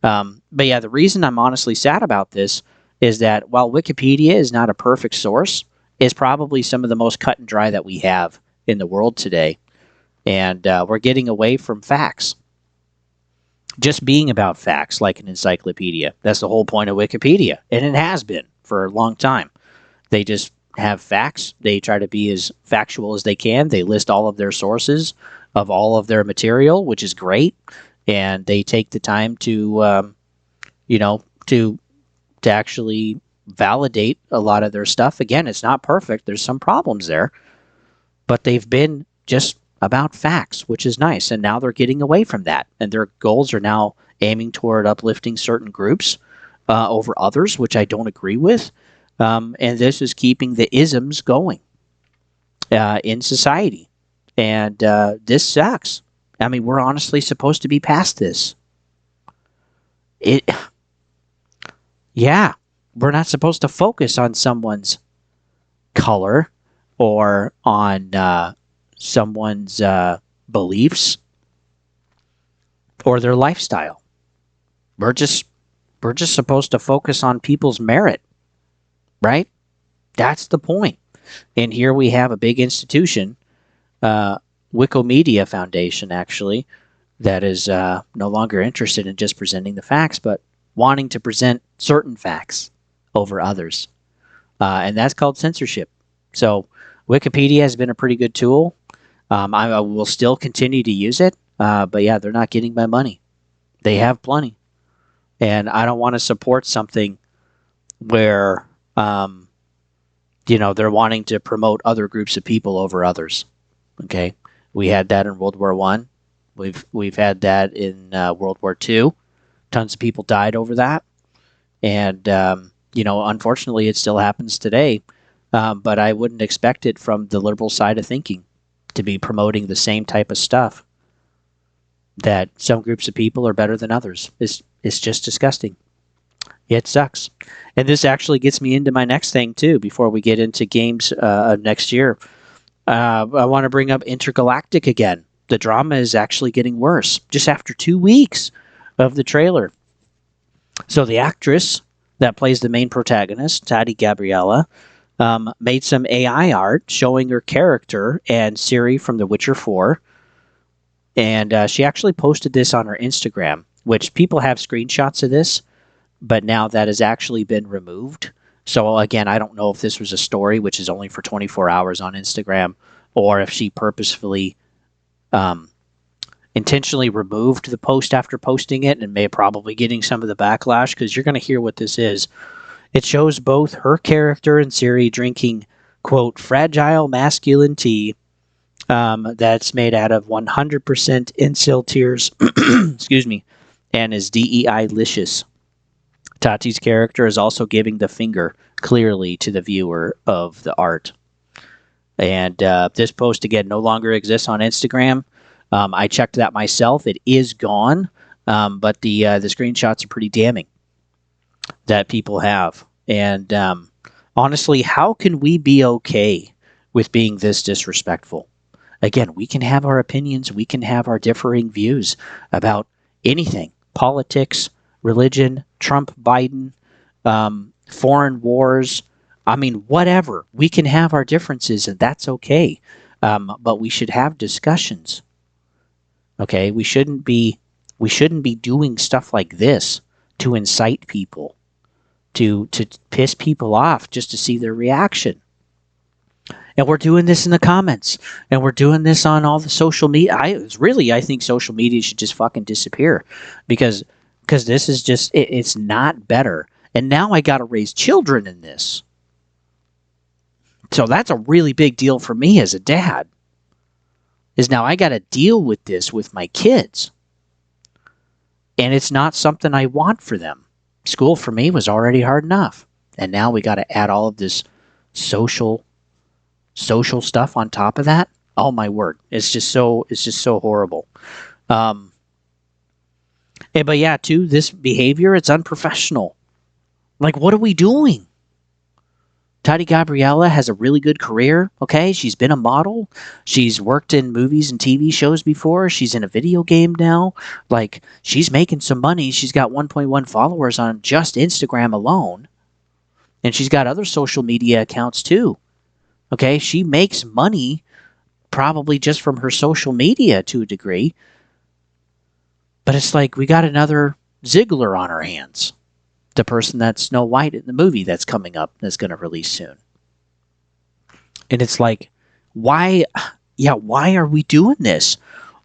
But yeah, the reason I'm honestly sad about this is that while Wikipedia is not a perfect source, it's probably some of the most cut and dry that we have in the world today. And we're getting away from facts. Just being about facts like an encyclopedia. That's the whole point of Wikipedia. And it has been for a long time. They just have facts. They try to be as factual as they can. They list all of their sources of all of their material, which is great. And they take the time to, to actually validate a lot of their stuff. Again, it's not perfect. There's some problems there. But they've been just about facts, which is nice. And now they're getting away from that. And their goals are now aiming toward uplifting certain groups over others, which I don't agree with. And this is keeping the isms going in society. And this sucks. I mean, we're honestly supposed to be past this. Yeah, we're not supposed to focus on someone's color or on someone's beliefs or their lifestyle. We're just supposed to focus on people's merit, right? That's the point. And here we have a big institution, Wikimedia Foundation, actually, that is no longer interested in just presenting the facts, but wanting to present certain facts over others. And that's called censorship. So Wikipedia has been a pretty good tool. I will still continue to use it. But yeah, they're not getting my money. They have plenty. And I don't want to support something where, they're wanting to promote other groups of people over others. Okay. We had that in World War I. We've had that in World War II. Tons of people died over that. And, unfortunately, it still happens today. But I wouldn't expect it from the liberal side of thinking to be promoting the same type of stuff, that some groups of people are better than others. It's just disgusting. It sucks. And this actually gets me into my next thing, too, before we get into games of next year. I want to bring up Intergalactic again. The drama is actually getting worse just after 2 weeks of the trailer. So the actress that plays the main protagonist, Tati Gabriella, made some AI art showing her character and Ciri from The Witcher 4. And she actually posted this on her Instagram, which people have screenshots of this, but now that has actually been removed. So again, I don't know if this was a story, which is only for 24 hours on Instagram, or if she purposefully intentionally removed the post after posting it and may probably getting some of the backlash, because you're going to hear what this is. It shows both her character and Ciri drinking, quote, fragile masculine tea that's made out of 100% incel tears, excuse me, and is DEI-licious. Tati's character is also giving the finger clearly to the viewer of the art. And this post, again, no longer exists on Instagram. I checked that myself. It is gone, but the screenshots are pretty damning that people have. And honestly, how can we be okay with being this disrespectful? Again, we can have our opinions. We can have our differing views about anything. Politics, religion, Trump, Biden, foreign wars. I mean, whatever. We can have our differences, and that's okay. But we should have discussions. Okay, we shouldn't be doing stuff like this to incite people, to piss people off just to see their reaction. And we're doing this in the comments, and we're doing this on all the social media. I think social media should just fucking disappear, because this is just it's not better. And now I got to raise children in this. So that's a really big deal for me as a dad, is now I got to deal with this with my kids. And it's not something I want for them. School for me was already hard enough. And now we got to add all of this social stuff on top of that. Oh my word. It's just so horrible. But yeah, too, this behavior, it's unprofessional. Like, what are we doing? Tati Gabriella has a really good career, okay? She's been a model. She's worked in movies and TV shows before. She's in a video game now. Like, she's making some money. She's got 1.1 followers on just Instagram alone. And she's got other social media accounts too. Okay? She makes money probably just from her social media to a degree. But it's like we got another Ziegler on our hands. The person that's Snow White in the movie that's coming up, that's going to release soon. And it's like, why are we doing this?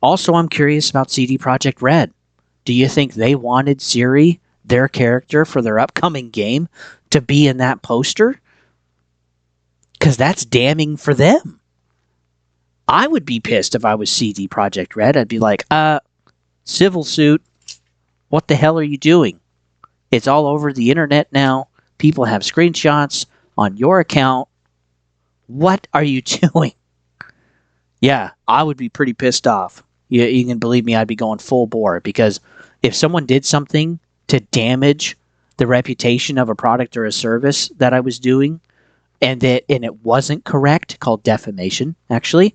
Also, I'm curious about CD Projekt Red. Do you think they wanted Ciri, their character for their upcoming game, to be in that poster? Because that's damning for them. I would be pissed if I was CD Projekt Red. I'd be like, civil suit, what the hell are you doing? It's all over the internet now. People have screenshots on your account. What are you doing? Yeah, I would be pretty pissed off. You can believe me, I'd be going full bore, because if someone did something to damage the reputation of a product or a service that I was doing, and it wasn't correct, called defamation, actually,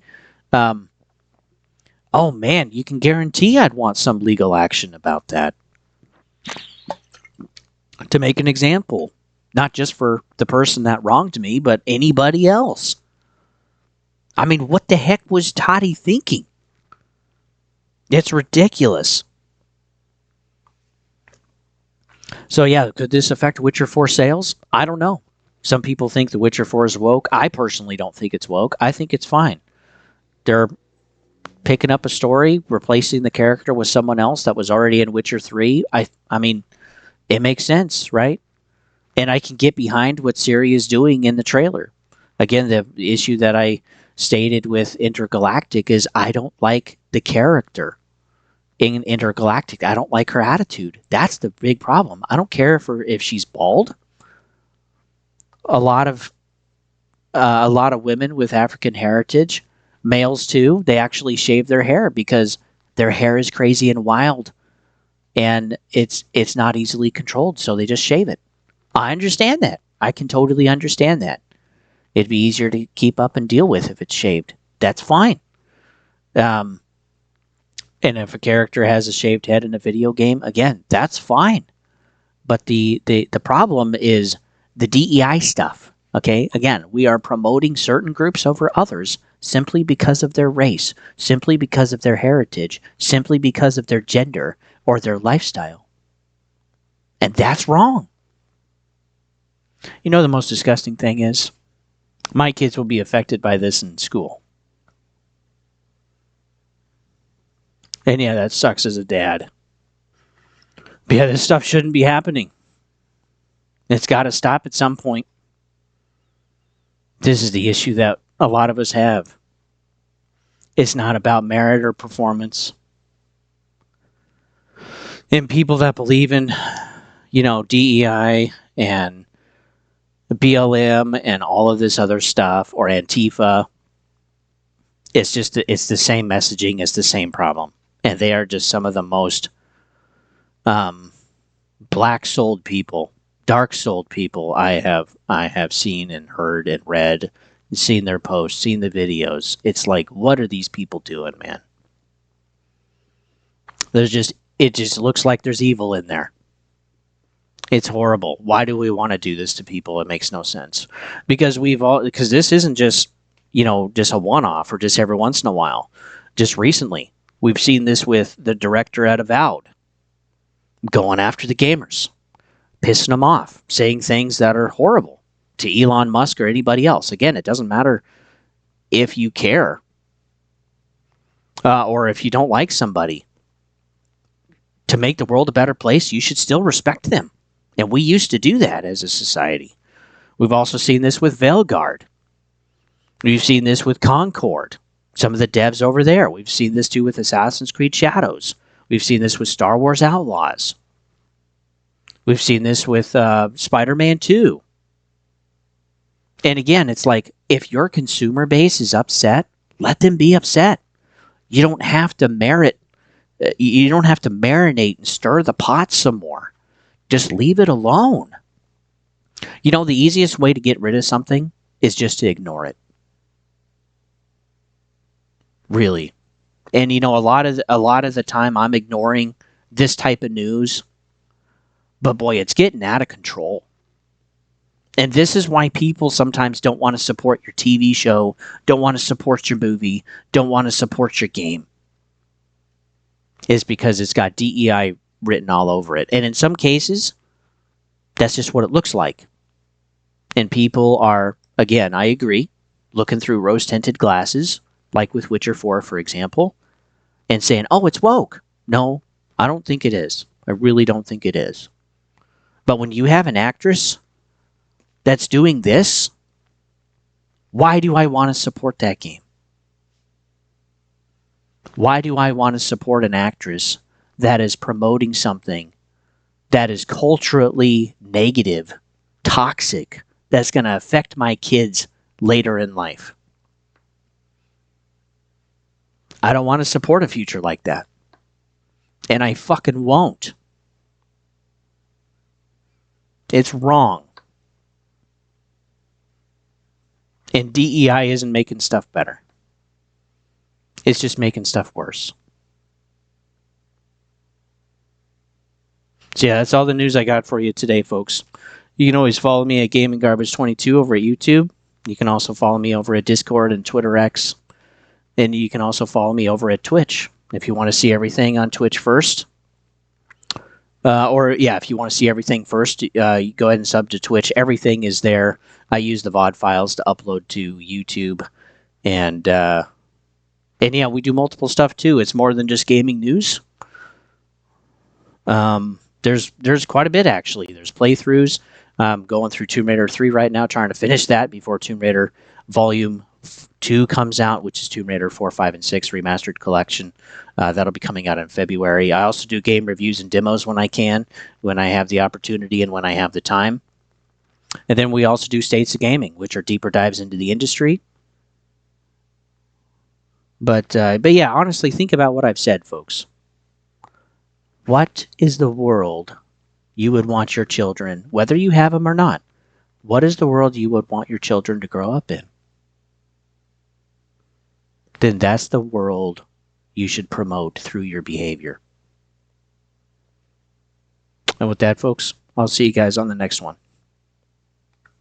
oh man, you can guarantee I'd want some legal action about that. To make an example, not just for the person that wronged me, but anybody else. I mean, what the heck was Tati thinking? It's ridiculous. So yeah, could this affect Witcher 4 sales? I don't know. Some people think The Witcher 4 is woke. I personally don't think it's woke. I think it's fine. They're picking up a story, replacing the character with someone else that was already in Witcher 3. I mean, it makes sense, right? And I can get behind what Ciri is doing in the trailer. Again, the issue that I stated with Intergalactic is I don't like the character in Intergalactic. I don't like her attitude. That's the big problem. I don't care if she's bald. A lot of women with African heritage, males too, they actually shave their hair because their hair is crazy and wild. And it's not easily controlled, so they just shave it. I understand that. I can totally understand that. It'd be easier to keep up and deal with if it's shaved. That's fine. And if a character has a shaved head in a video game, again, that's fine. But the problem is the DEI stuff. Okay? Again, we are promoting certain groups over others simply because of their race, simply because of their heritage, simply because of their gender or their lifestyle. And that's wrong. You know, the most disgusting thing is, my kids will be affected by this in school. And yeah, that sucks as a dad. But yeah, this stuff shouldn't be happening. It's got to stop at some point. This is the issue that a lot of us have. It's not about merit or performance. And people that believe in, DEI and BLM and all of this other stuff, or Antifa, it's the same messaging, it's the same problem. And they are just some of the most black-souled people, dark-souled people I have seen and heard and read, and seen their posts, seen the videos. It's like, what are these people doing, man? It just looks like there's evil in there. It's horrible. Why do we want to do this to people? It makes no sense. Because this isn't just, just a one-off or just every once in a while. Just recently, we've seen this with the director at Avowed going after the gamers, pissing them off, saying things that are horrible to Elon Musk or anybody else. Again, it doesn't matter if you care or if you don't like somebody. To make the world a better place, you should still respect them. And we used to do that as a society. We've also seen this with Veilguard. We've seen this with Concord, some of the devs over there. We've seen this too with Assassin's Creed Shadows. We've seen this with Star Wars Outlaws. We've seen this with Spider-Man 2. And again, it's like, if your consumer base is upset, let them be upset. You don't have to you don't have to marinate and stir the pot some more. Just leave it alone. The easiest way to get rid of something is just to ignore it. Really. And a lot of the time I'm ignoring this type of news. But boy, it's getting out of control. And this is why people sometimes don't want to support your TV show, don't want to support your movie, don't want to support your game. Is because it's got DEI written all over it. And in some cases, that's just what it looks like. And people are, again, I agree, looking through rose-tinted glasses, like with Witcher 4, for example, and saying, oh, it's woke. No, I don't think it is. I really don't think it is. But when you have an actress that's doing this, why do I want to support that game? Why do I want to support an actress that is promoting something that is culturally negative, toxic, that's going to affect my kids later in life? I don't want to support a future like that. And I fucking won't. It's wrong. And DEI isn't making stuff better. It's just making stuff worse. So yeah, that's all the news I got for you today, folks. You can always follow me at GamingGarbage22 over at YouTube. You can also follow me over at Discord and Twitter X. And you can also follow me over at Twitch if you want to see everything on Twitch first. If you want to see everything first, you go ahead and sub to Twitch. Everything is there. I use the VOD files to upload to YouTube. And yeah, we do multiple stuff too. It's more than just gaming news. There's quite a bit, actually. There's playthroughs. I'm going through Tomb Raider 3 right now, trying to finish that before Tomb Raider Volume 2 comes out, which is Tomb Raider 4, 5, and 6 Remastered Collection. That'll be coming out in February. I also do game reviews and demos when I can, when I have the opportunity and when I have the time. And then we also do States of Gaming, which are deeper dives into the industry. But yeah, honestly, think about what I've said, folks. What is the world you would want your children, whether you have them or not, what is the world you would want your children to grow up in? Then that's the world you should promote through your behavior. And with that, folks, I'll see you guys on the next one.